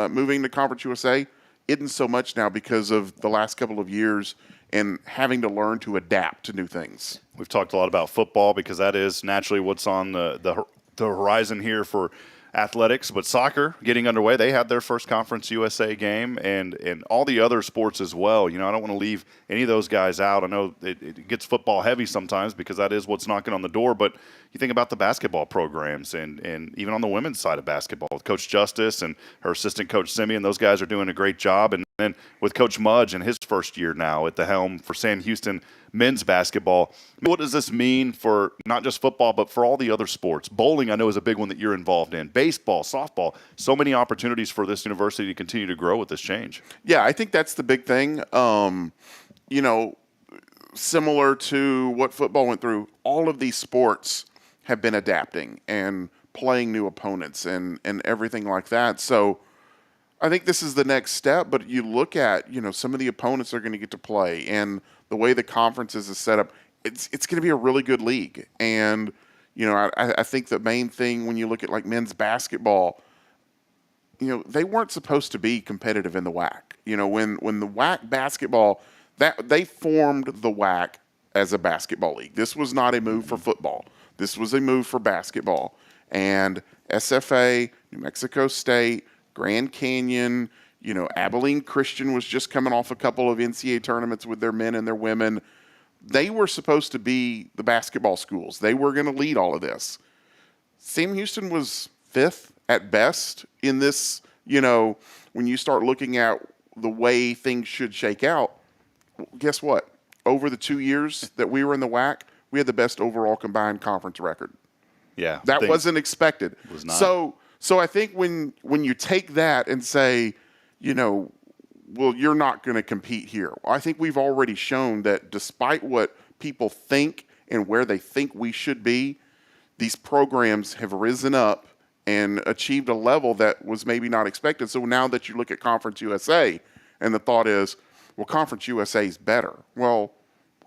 moving to Conference USA isn't so much now, because of the last couple of years and having to learn to adapt to new things. We've talked a lot about football, because that is naturally what's on the horizon here for athletics, but soccer getting underway. They had their first Conference USA game, and all the other sports as well. I don't want to leave any of those guys out. I know it gets football heavy sometimes, because that is what's knocking on the door, but you think about the basketball programs and even on the women's side of basketball with Coach Justice and her assistant coach Simeon. Those guys are doing a great job. And then with Coach Mudge in his first year now at the helm for Sam Houston men's basketball, what does this mean for not just football, but for all the other sports? Bowling, I know, is a big one that you're involved in. Baseball, softball, so many opportunities for this university to continue to grow with this change. Yeah, I think that's the big thing. Similar to what football went through, all of these sports have been adapting and playing new opponents and everything like that. So I think this is the next step, but you look at, some of the opponents are going to get to play, and the way the conferences is set up, it's going to be a really good league. And, I think the main thing when you look at like men's basketball, they weren't supposed to be competitive in the WAC. When the WAC basketball, that they formed the WAC as a basketball league. This was not a move for football. This was a move for basketball. And SFA, New Mexico State, Grand Canyon, Abilene Christian was just coming off a couple of NCAA tournaments with their men and their women. They were supposed to be the basketball schools. They were going to lead all of this. Sam Houston was fifth at best in this, when you start looking at the way things should shake out. Guess what? Over the 2 years that we were in the WAC, we had the best overall combined conference record. Yeah. That wasn't expected. It was not. So I think when you take that and say, well, you're not going to compete here. I think we've already shown that despite what people think and where they think we should be, these programs have risen up and achieved a level that was maybe not expected. So now that you look at Conference USA and the thought is, well, Conference USA is better. Well,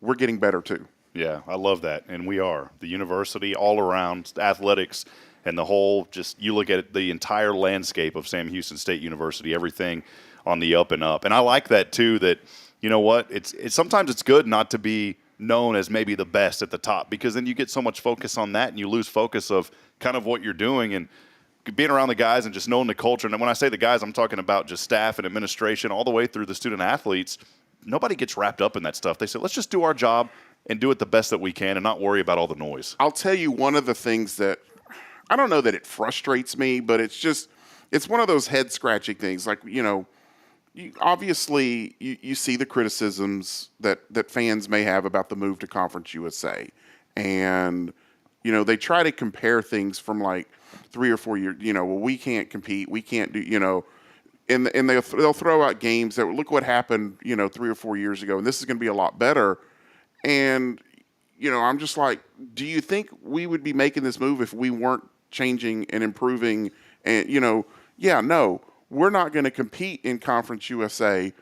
we're getting better too. Yeah, I love that. And we are. The university all around, athletics, and the whole, just you look at the entire landscape of Sam Houston State University, everything on the up and up. And I like that too, that, you know what, it's sometimes it's good not to be known as maybe the best at the top, because then you get so much focus on that and you lose focus of kind of what you're doing and being around the guys and just knowing the culture. And when I say the guys, I'm talking about just staff and administration all the way through the student athletes. Nobody gets wrapped up in that stuff. They say, let's just do our job and do it the best that we can and not worry about all the noise. I'll tell you one of the things that, I don't know that it frustrates me, but it's one of those head scratching things. Like, you know, obviously you see the criticisms that fans may have about the move to Conference USA. And, you know, they try to compare things from like 3 or 4 years, you know, well, we can't compete, we can't do, you know, and they'll throw out games that look what happened, you know, 3 or 4 years ago, and this is going to be a lot better. And, you know, I'm just like, do you think we would be making this move if we weren't changing and improving? And, you know, yeah, no, we're not going to compete in Conference USA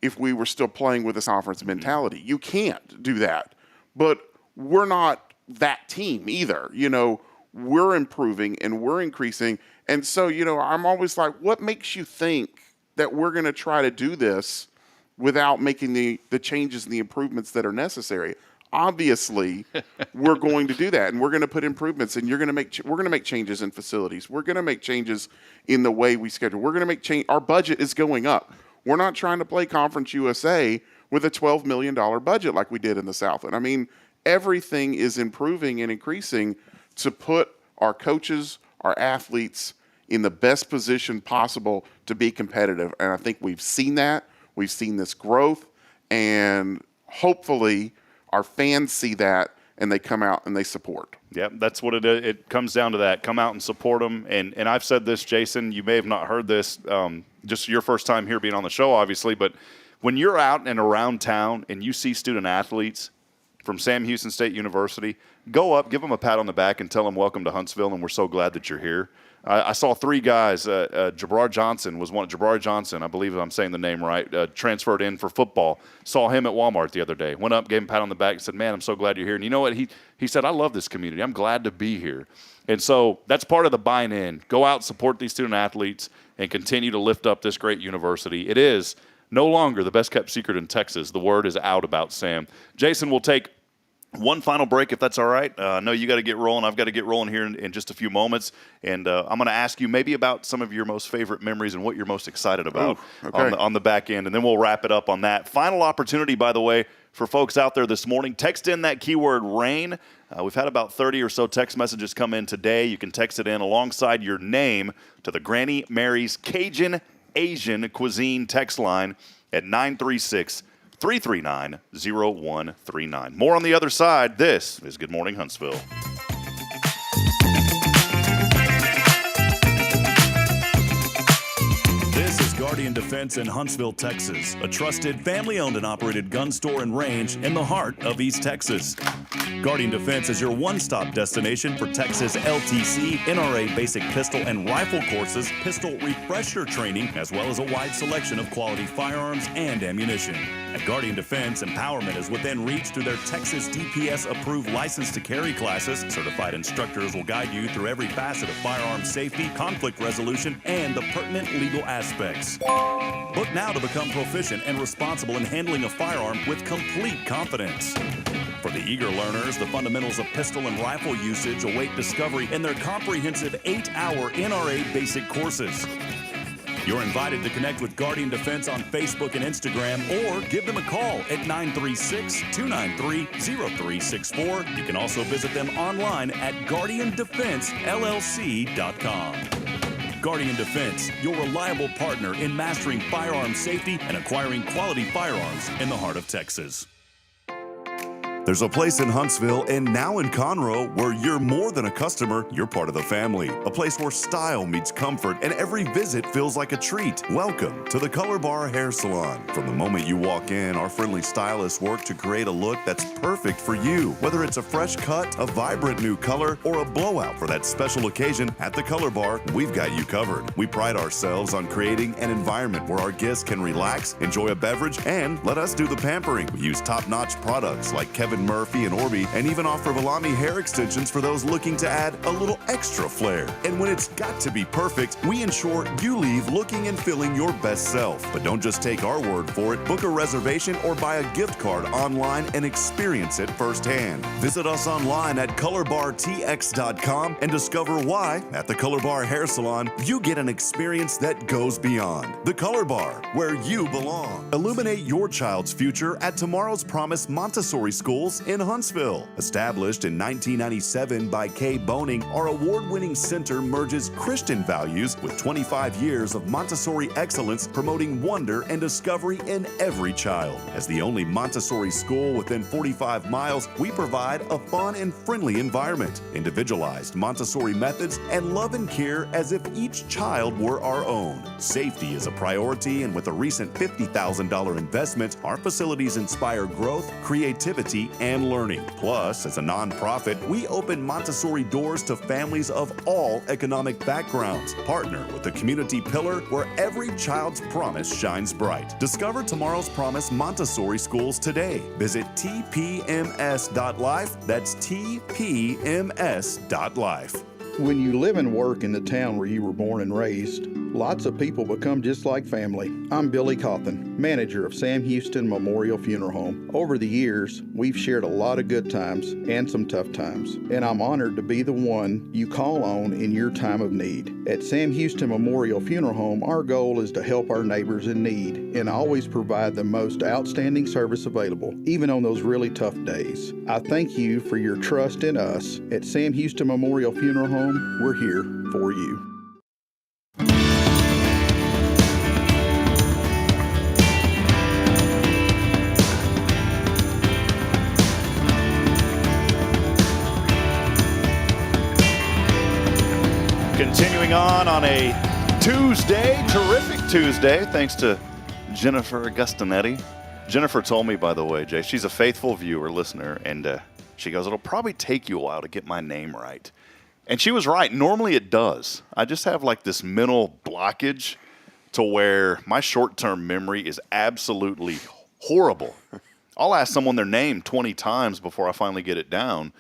if we were still playing with this conference mentality. You can't do that. But we're not that team either. You know, we're improving and we're increasing. And so, you know, I'm always like, what makes you think that we're going to try to do this without making the changes and the improvements that are necessary? Obviously, we're going to do that, and we're going to put improvements, and we're going to make changes in facilities. We're going to make changes in the way we schedule. We're going to make change. Our budget is going up. We're not trying to play Conference USA with a $12 million budget like we did in the South. And I mean, everything is improving and increasing to put our coaches, our athletes in the best position possible to be competitive. And I think we've seen that. We've seen this growth, and hopefully our fans see that and they come out and they support. Yep, that's what it comes down to, that. Come out and support them. And I've said this, Jason, you may have not heard this, just your first time here being on the show, obviously, but when you're out and around town and you see student athletes from Sam Houston State University, go up, give them a pat on the back, and tell them welcome to Huntsville, and we're so glad that you're here. I saw 3 guys. Jabbar Johnson was one. Jabbar Johnson, I believe I'm saying the name right, transferred in for football. Saw him at Walmart the other day. Went up, gave him a pat on the back, and said, man, I'm so glad you're here. And you know what? He said, I love this community. I'm glad to be here. And so that's part of the buying in. Go out, support these student athletes, and continue to lift up this great university. It is no longer the best kept secret in Texas. The word is out about Sam. Jason, we'll take one final break, if that's all right. I know you got to get rolling. I've got to get rolling here in just a few moments. And I'm going to ask you maybe about some of your most favorite memories and what you're most excited about on the back end. And then we'll wrap it up on that. Final opportunity, by the way, for folks out there this morning. Text in that keyword rain. We've had about 30 or so text messages come in today. You can text it in alongside your name to the Granny Mary's Cajun Asian Cuisine text line at 936-339-0139. More on the other side. This is Good Morning Huntsville. This is Guardian Defense in Huntsville, Texas, a trusted family-owned and operated gun store and range in the heart of East Texas. Guardian Defense is your one-stop destination for Texas LTC, NRA basic pistol and rifle courses, pistol refresher training, as well as a wide selection of quality firearms and ammunition. At Guardian Defense, empowerment is within reach through their Texas DPS-approved license to carry classes. Certified instructors will guide you through every facet of firearm safety, conflict resolution, and the pertinent legal aspects. Book now to become proficient and responsible in handling a firearm with complete confidence. For the eager learners, the fundamentals of pistol and rifle usage await discovery in their comprehensive 8-hour NRA basic courses. You're invited to connect with Guardian Defense on Facebook and Instagram, or give them a call at 936-293-0364. You can also visit them online at guardiandefensellc.com. Guardian Defense, your reliable partner in mastering firearm safety and acquiring quality firearms in the heart of Texas. There's a place in Huntsville and now in Conroe where you're more than a customer, you're part of the family. A place where style meets comfort and every visit feels like a treat. Welcome to the Color Bar Hair Salon. From the moment you walk in, our friendly stylists work to create a look that's perfect for you. Whether it's a fresh cut, a vibrant new color, or a blowout for that special occasion, at the Color Bar, we've got you covered. We pride ourselves on creating an environment where our guests can relax, enjoy a beverage, and let us do the pampering. We use top-notch products like Kevin in Murphy and Orby, and even offer Valami hair extensions for those looking to add a little extra flair. And when it's got to be perfect, we ensure you leave looking and feeling your best self. But don't just take our word for it. Book a reservation or buy a gift card online and experience it firsthand. Visit us online at colorbartx.com and discover why, at the Color Bar Hair Salon, you get an experience that goes beyond. The Color Bar, where you belong. Illuminate your child's future at Tomorrow's Promise Montessori Schools in Huntsville. Established in 1997 by Kay Boning, our award-winning center merges Christian values with 25 years of Montessori excellence, promoting wonder and discovery in every child. As the only Montessori school within 45 miles, we provide a fun and friendly environment, individualized Montessori methods, and love and care as if each child were our own. Safety is a priority, and with a recent $50,000 investment, our facilities inspire growth, creativity, and learning. Plus, as a nonprofit, we open Montessori doors to families of all economic backgrounds. Partner with the community pillar where every child's promise shines bright. Discover Tomorrow's Promise Montessori Schools today. Visit tpms.life. That's tpms.life. When you live and work in the town where you were born and raised, lots of people become just like family. I'm Billy Cawthon, manager of Sam Houston Memorial Funeral Home. Over the years, we've shared a lot of good times and some tough times, and I'm honored to be the one you call on in your time of need. At Sam Houston Memorial Funeral Home, our goal is to help our neighbors in need and always provide the most outstanding service available, even on those really tough days. I thank you for your trust in us. At Sam Houston Memorial Funeral Home, we're here for you. Continuing on a Tuesday, terrific Tuesday, thanks to Jennifer Augustinetti. Jennifer told me, by the way, Jay, she's a faithful viewer, listener, and she goes, it'll probably take you a while to get my name right. And she was right. Normally it does. I just have like this mental blockage to where my short-term memory is absolutely horrible. I'll ask someone their name 20 times before I finally get it down.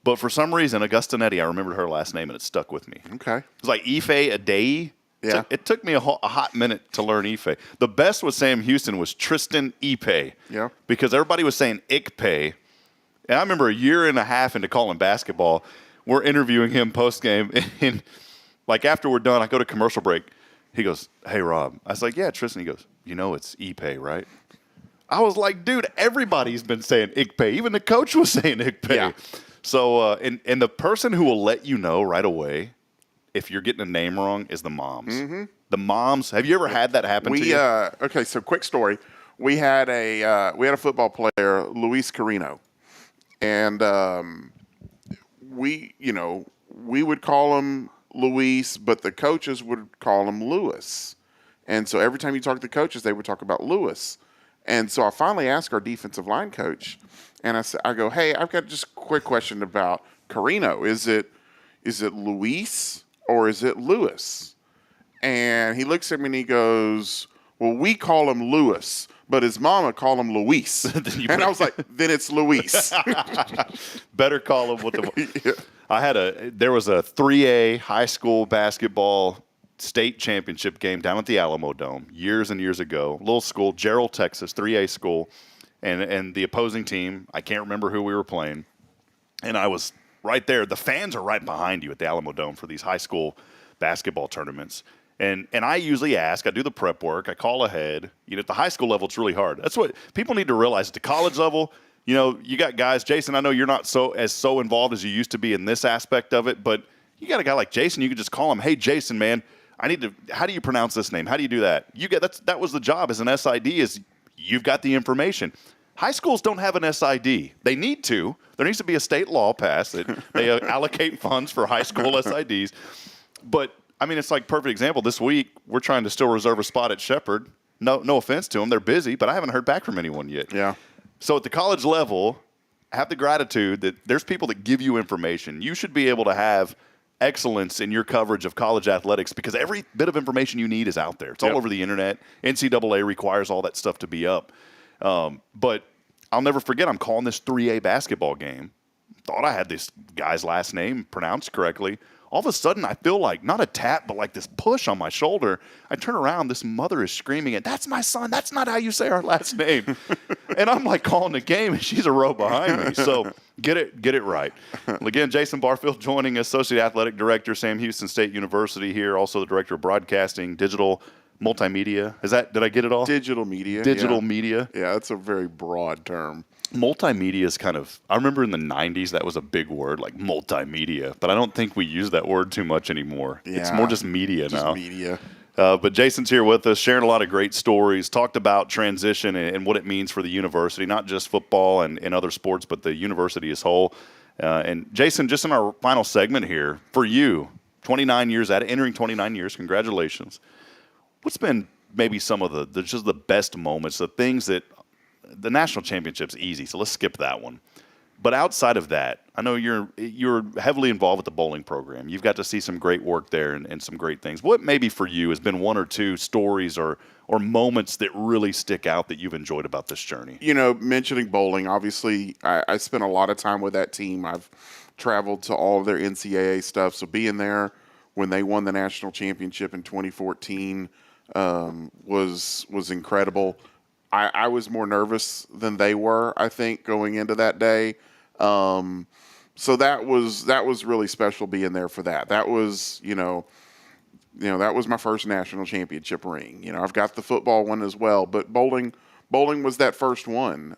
But for some reason, Augustinetti, I remembered her last name and it stuck with me. Okay. It was like Ife Adei. Yeah. It took me a hot minute to learn Ife. The best with Sam Houston was Tristan Ipe. Yeah. Because everybody was saying Ikpe. And I remember a year and a half into calling basketball, we're interviewing him post-game, and like after we're done, I go to commercial break. He goes, hey, Rob. I was like, yeah, Tristan. He goes, you know it's Ipe, right? I was like, dude, everybody's been saying Ikpe. Even the coach was saying Ikpe. Yeah. So, and the person who will let you know right away if you're getting a name wrong is the moms. Mm-hmm. The moms. Have you ever had that happen to you? Okay, so quick story. We had a football player, Luis Carino, and we would call him Luis, but the coaches would call him Lewis. And so every time you talk to the coaches, they would talk about Lewis. And so I finally asked our defensive line coach, and I go, hey, I've got just a quick question about Carino. Is it Luis or is it Lewis? And he looks at me and he goes, well, we call him Lewis, but his mama called him Luis. And I was like, then it's Luis. Better call him with the. Yeah. There was a 3A high school basketball state championship game down at the Alamo Dome years and years ago. Little school, Gerald, Texas, 3A school, and the opposing team, I can't remember who we were playing, and I was right there. The fans are right behind you at the Alamo Dome for these high school basketball tournaments. And I usually ask, I do the prep work, I call ahead. At the high school level, it's really hard. That's what people need to realize. At the college level, you got guys, Jason, I know you're not so involved as you used to be in this aspect of it, but you got a guy like Jason, you can just call him, hey, Jason, man, how do you pronounce this name? How do you do that? That was the job as an SID, is you've got the information. High schools don't have an SID. They need to. There needs to be a state law passed that they allocate funds for high school SIDs. But it's like perfect example. This week, we're trying to still reserve a spot at Shepherd. No offense to them. They're busy, but I haven't heard back from anyone yet. Yeah. So at the college level, have the gratitude that there's people that give you information. You should be able to have excellence in your coverage of college athletics because every bit of information you need is out there. It's all over the internet. NCAA requires all that stuff to be up. But I'll never forget, I'm calling this 3A basketball game. Thought I had this guy's last name pronounced correctly. All of a sudden, I feel like, not a tap, but like this push on my shoulder. I turn around, this mother is screaming, "That's my son. That's not how you say our last name." And I'm like calling the game, and she's a row behind me. So get it right. Well, again, Jason Barfield joining us, Associate Athletic Director, Sam Houston State University here, also the Director of Broadcasting, Digital Multimedia. Did I get it all? Digital media. Digital media. Yeah, that's a very broad term. Multimedia is kind of, I remember in the 90s that was a big word, like multimedia, but I don't think we use that word too much anymore. Yeah, it's more just media now. Media. But Jason's here with us, sharing a lot of great stories, talked about transition and what it means for the university, not just football and other sports, but the university as a whole. And Jason, just in our final segment here, for you, 29 years at it, entering 29 years, congratulations. What's been maybe some of just the best moments, the things that, the national championship's easy, so let's skip that one. But outside of that, I know you're heavily involved with the bowling program. You've got to see some great work there and some great things. What maybe for you has been one or two stories or moments that really stick out that you've enjoyed about this journey? You know, mentioning bowling, obviously, I spent a lot of time with that team. I've traveled to all of their NCAA stuff, so being there when they won the national championship in 2014 was incredible. I was more nervous than they were, I think, going into that day. So that was really special being there for that. That was, that was my first national championship ring. You know, I've got the football one as well, but bowling was that first one.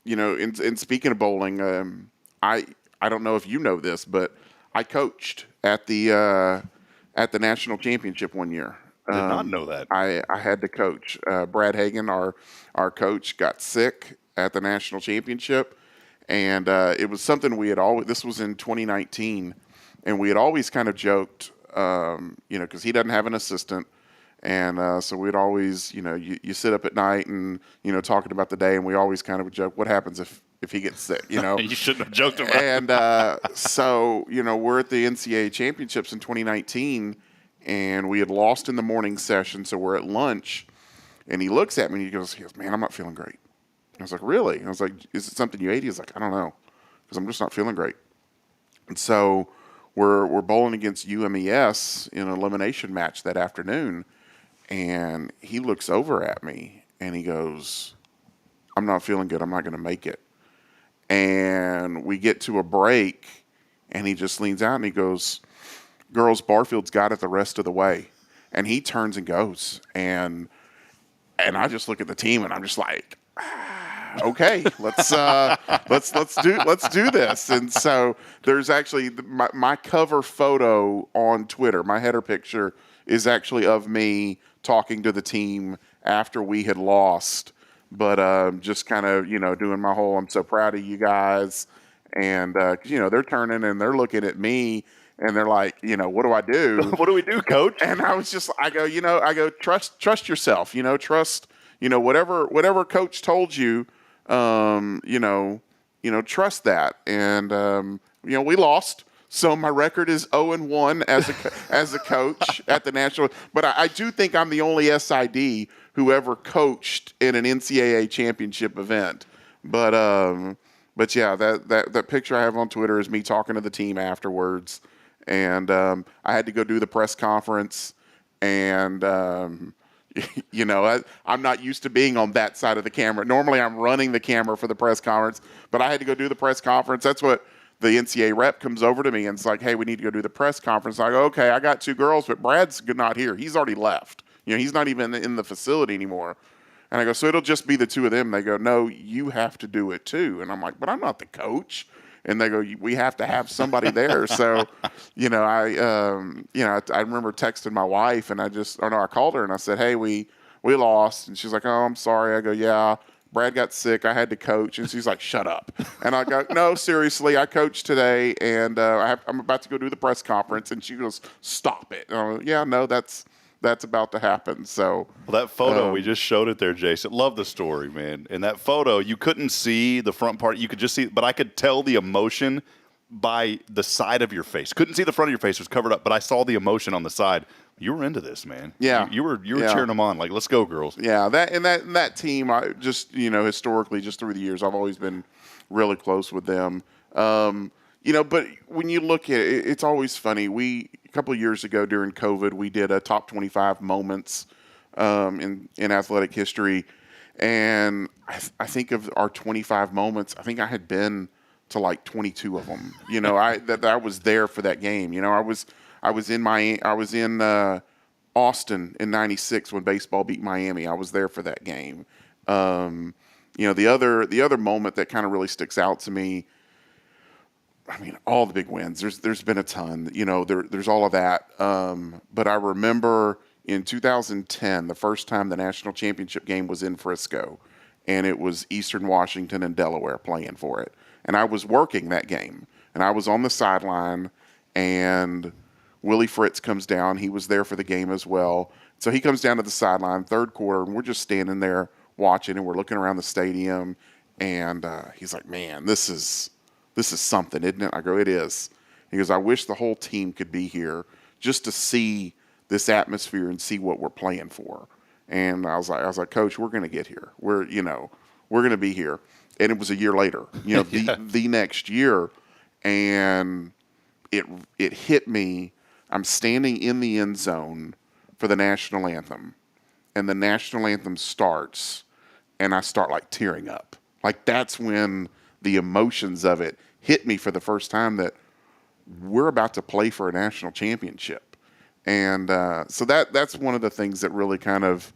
In speaking of bowling, I don't know if you know this, but I coached at the national championship one year. I did not know that. I had to coach. Brad Hagan, our coach, got sick at the national championship, and it was something we had always. This was in 2019, and we had always kind of joked, because he doesn't have an assistant, and so we'd always, you sit up at night and talking about the day, and we always kind of joke, what happens if he gets sick, You shouldn't have joked about it. And so we're at the NCAA championships in 2019. And we had lost in the morning session, so we're at lunch, and he looks at me and he goes, "Man, I'm not feeling great." I was like, "Really?" And I was like, "Is it something you ate?" He's like, "I don't know, because I'm just not feeling great." And so we're bowling against UMES in an elimination match that afternoon, and he looks over at me and he goes, "I'm not feeling good. I'm not going to make it." And we get to a break, and he just leans out and he goes, "Girls, Barfield's got it the rest of the way." And he turns and goes. And I just look at the team and I'm just like, okay, let's do this. And so there's actually my cover photo on Twitter. My header picture is actually of me talking to the team after we had lost, but just kind of, doing my whole, I'm so proud of you guys. And, they're turning and they're looking at me. And they're like, what do I do? What do we do, coach? And I was just, I go, trust yourself, trust, whatever coach told you, trust that. And, we lost. So my record is 0-1 as a coach at the national. But I do think I'm the only SID who ever coached in an NCAA championship event. But yeah, that picture I have on Twitter is me talking to the team afterwards. And I had to go do the press conference, and I'm not used to being on that side of the camera. Normally, I'm running the camera for the press conference, but I had to go do the press conference. That's what the NCAA rep comes over to me and it's like, "Hey, we need to go do the press conference." I go, "Okay, I got two girls, but Brad's not here. He's already left. He's not even in the facility anymore." And I go, "So it'll just be the two of them?" They go, "No, you have to do it too." And I'm like, "But I'm not the coach." And they go, "We have to have somebody there." So, I remember texting my wife, and I called her and I said, "Hey, we lost." And she's like, "Oh, I'm sorry." I go, "Yeah, Brad got sick. I had to coach." And she's like, "Shut up." And I go, "No, seriously, I coached today, and I'm about to go do the press conference." And she goes, "Stop it." And I go, "Yeah, no, that's about to happen." So that photo, we just showed it there, Jason. Love the story, man. In that photo, you couldn't see the front part. You could just see, but I could tell the emotion by the side of your face. Couldn't see the front of your face; it was covered up. But I saw the emotion on the side. You were into this, man. Yeah, you were cheering them on, like, let's go, girls. Yeah, that team. I just historically, just through the years, I've always been really close with them. But when you look at it, it's always funny. A couple of years ago during COVID, we did a top 25 moments in athletic history, and I think of our 25 moments. I think I had been to like 22 of them. I was there for that game. I was in Austin in '96 when baseball beat Miami. I was there for that game. The other moment that kind of really sticks out to me. I mean, all the big wins. There's been a ton. There's all of that. But I remember in 2010, the first time the national championship game was in Frisco, and it was Eastern Washington and Delaware playing for it. And I was working that game, and I was on the sideline, and Willie Fritz comes down. He was there for the game as well. So he comes down to the sideline, third quarter, and we're just standing there watching, and we're looking around the stadium, and he's like, "Man, this is something, isn't it?" I go, "It is." He goes, "I wish the whole team could be here just to see this atmosphere and see what we're playing for." And I was like, "Coach, we're going to get here. We're going to be here." And it was a year later, the next year, and it hit me. I'm standing in the end zone for the national anthem, and the national anthem starts, and I start like tearing up. Like, that's when the emotions of it hit me for the first time, that we're about to play for a national championship. And so that's one of the things that really kind of,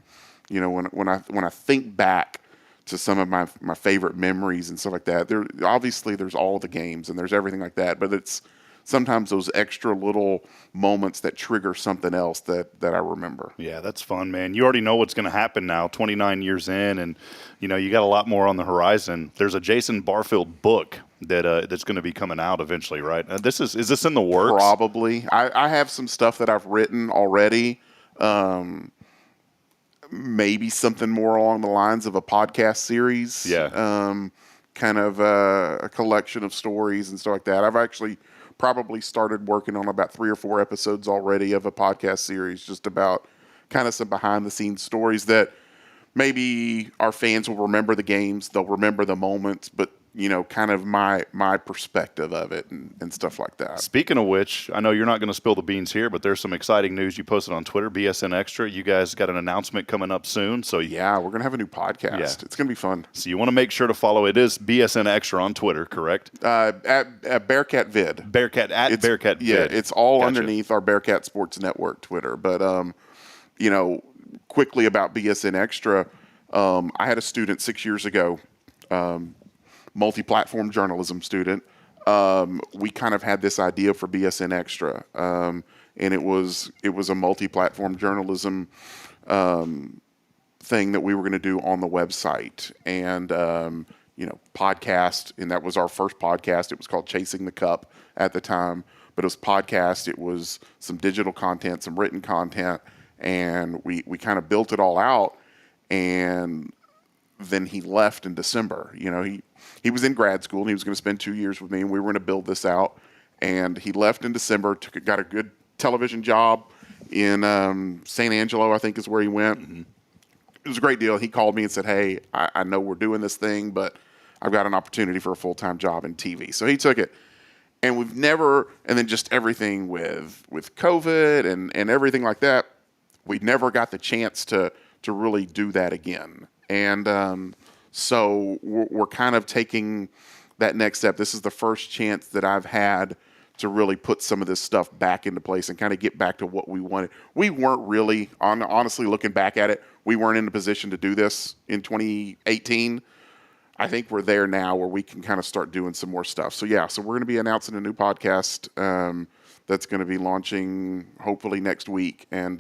when I think back to some of my favorite memories and stuff like that, there's all the games and there's everything like that, but it's sometimes those extra little moments that trigger something else that I remember. Yeah, that's fun, man. You already know what's going to happen now, 29 years in, and you got a lot more on the horizon. There's a Jason Barfield book that's going to be coming out eventually, right? Is this in the works? Probably. I have some stuff that I've written already. Maybe something more along the lines of a podcast series. Yeah. Kind of a collection of stories and stuff like that. I've actually probably started working on about 3 or 4 episodes already of a podcast series, just about kind of some behind the scenes stories that maybe our fans will remember the games, they'll remember the moments, but kind of my perspective of it and stuff like that. Speaking of which, I know you're not going to spill the beans here, but there's some exciting news you posted on Twitter, BSN Extra. You guys got an announcement coming up soon. So yeah, we're going to have a new podcast. Yeah. It's going to be fun. So you want to make sure to follow. It is BSN Extra on Twitter, correct? At Bearkat Vid. Bearkat Vid. Yeah, it's all underneath our Bearkat Sports Network Twitter. But quickly about BSN Extra, I had a student 6 years ago, multi-platform journalism student. We kind of had this idea for BSN Extra, and it was a multi-platform journalism thing that we were going to do on the website, and podcast, and that was our first podcast. It was called Chasing the Cup at the time, but it was podcast. It was some digital content, some written content, and we kind of built it all out. And then he left in December. He was in grad school, and he was going to spend 2 years with me, and we were going to build this out. And he left in December, got a good television job in San Angelo, I think is where he went. Mm-hmm. It was a great deal. He called me and said, "Hey, I know we're doing this thing, but I've got an opportunity for a full-time job in TV." So he took it. And and then just everything with COVID and everything like that, we never got the chance to really do that again. And so we're kind of taking that next step. This is the first chance that I've had to really put some of this stuff back into place and kind of get back to what we wanted. We weren't really, honestly, looking back at it, we weren't in a position to do this in 2018. I think we're there now where we can kind of start doing some more stuff. So we're going to be announcing a new podcast that's going to be launching hopefully next week. And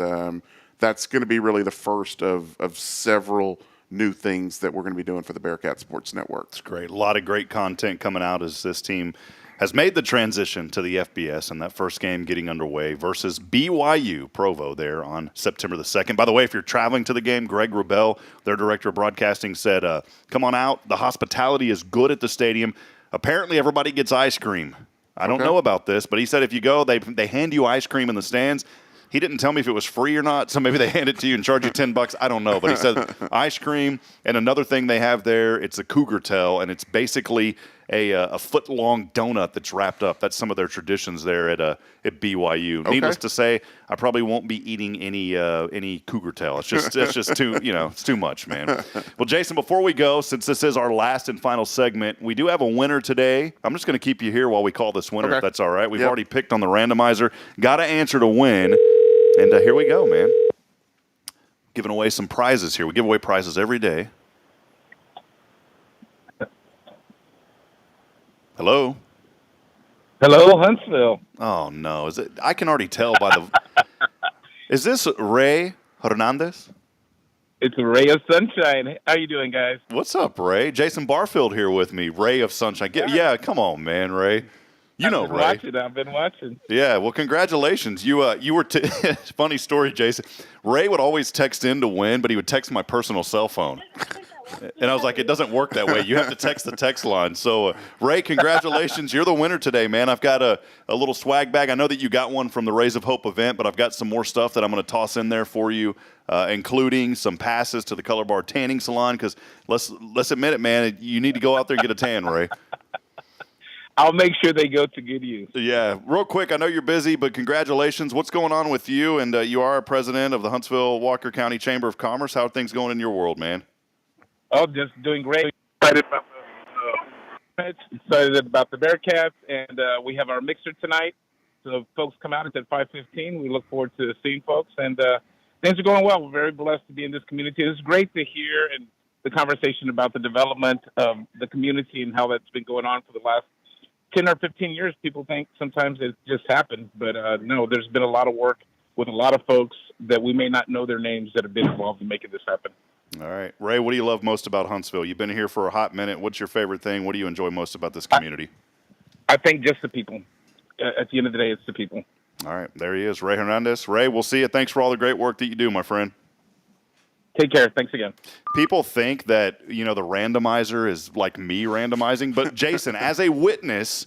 that's going to be really the first of several new things that we're going to be doing for the Bearkat Sports Network. It's great. A lot of great content coming out as this team has made the transition to the FBS, and that first game getting underway versus BYU Provo there on September the 2nd. By the way, if you're traveling to the game, Greg Rubel, their director of broadcasting, said, come on out. The hospitality is good at the stadium. Apparently everybody gets ice cream. I don't know about this, but he said if you go, they hand you ice cream in the stands. He didn't tell me if it was free or not, so maybe they hand it to you and charge you $10. I don't know, but he said ice cream, and another thing they have there, it's a cougar tail, and it's basically a foot-long donut that's wrapped up. That's some of their traditions there at BYU. Okay. Needless to say, I probably won't be eating any cougar tail. It's just too it's too much, man. Well, Jason, before we go, since this is our last and final segment, we do have a winner today. I'm just going to keep you here while we call this winner, if that's all right. We've already picked on the randomizer. Got to answer to win. And here we go, man. Giving away some prizes here. We give away prizes every day. Hello? Hello, Huntsville. Oh, no. Is it? I can already tell by the... Is this Ray Hernandez? It's a ray of sunshine. How you doing, guys? What's up, Ray? Jason Barfield here with me. Ray of sunshine. Yeah, come on, man, Ray. You know, Ray. I've been watching. Yeah, well, congratulations. You were funny story, Jason. Ray would always text in to win, but he would text my personal cell phone. And I was like, it doesn't work that way. You have to text the text line. So, Ray, congratulations. You're the winner today, man. I've got a little swag bag. I know that you got one from the Rays of Hope event, but I've got some more stuff that I'm going to toss in there for you, including some passes to the Color Bar Tanning Salon, because let's admit it, man, you need to go out there and get a tan, Ray. I'll make sure they go to good use. Yeah. Real quick, I know you're busy, but congratulations. What's going on with you? And you are president of the Huntsville-Walker County Chamber of Commerce. How are things going in your world, man? Oh, just doing great. Excited about the Bearkats, and we have our mixer tonight. So folks come out. It's at 5:15. We look forward to seeing folks, and things are going well. We're very blessed to be in this community. It's great to hear and the conversation about the development of the community and how that's been going on for the last 10 or 15 years. People think sometimes it just happened, but no, there's been a lot of work with a lot of folks that we may not know their names that have been involved in making this happen. All right. Ray, what do you love most about Huntsville? You've been here for a hot minute. What's your favorite thing? What do you enjoy most about this community? I think just the people. At the end of the day, it's the people. All right. There he is, Ray Hernandez. Ray, we'll see you. Thanks for all the great work that you do, my friend. Take care. Thanks again. People think that, the randomizer is like me randomizing, but Jason, as a witness,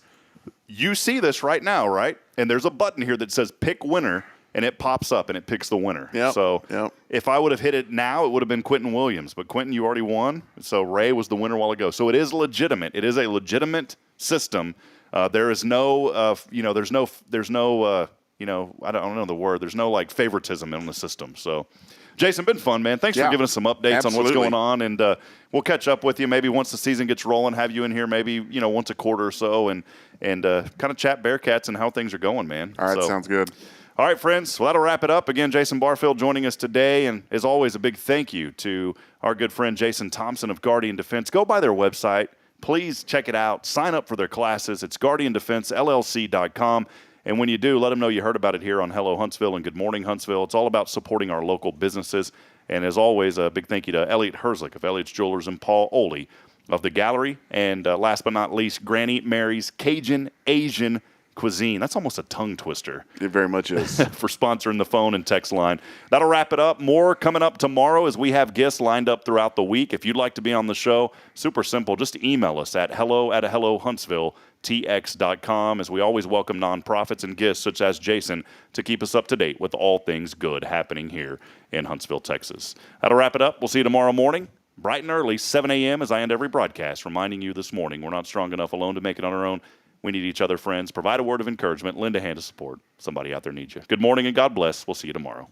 you see this right now, right? And there's a button here that says pick winner, and it pops up and it picks the winner. Yep. If I would have hit it now, it would have been Quentin Williams. But Quentin, you already won. So Ray was the winner a while ago. So it is legitimate. It is a legitimate system. There is no, there's no, I don't know the word. There's no like favoritism in the system. So, Jason, been fun, man. Thanks for giving us some updates on what's going on, and we'll catch up with you maybe once the season gets rolling. Have you in here maybe once a quarter or so, and kind of chat Bearkats and how things are going, man. All right, sounds good. All right, friends. Well, that'll wrap it up. Again, Jason Barfield joining us today, and as always, a big thank you to our good friend Jason Thompson of Guardian Defense. Go by their website. Please check it out. Sign up for their classes. It's guardiandefensellc.com. And when you do, let them know you heard about it here on Hello Huntsville and Good Morning Huntsville. It's all about supporting our local businesses. And as always, a big thank you to Elliot Herzlich of Elliot's Jewelers and Paul Oley of the Gallery. And last but not least, Granny Mary's Cajun Asian Cuisine. That's almost a tongue twister. It very much is. For sponsoring the phone and text line. That'll wrap it up. More coming up tomorrow as we have guests lined up throughout the week. If you'd like to be on the show, super simple. Just email us at hello@hellohuntsvilletx.com, as we always welcome nonprofits and guests such as Jason to keep us up to date with all things good happening here in Huntsville, Texas. That'll wrap it up. We'll see you tomorrow morning, bright and early, 7 a.m. as I end every broadcast, reminding you this morning we're not strong enough alone to make it on our own. We need each other, friends. Provide a word of encouragement. Lend a hand of support. Somebody out there needs you. Good morning and God bless. We'll see you tomorrow.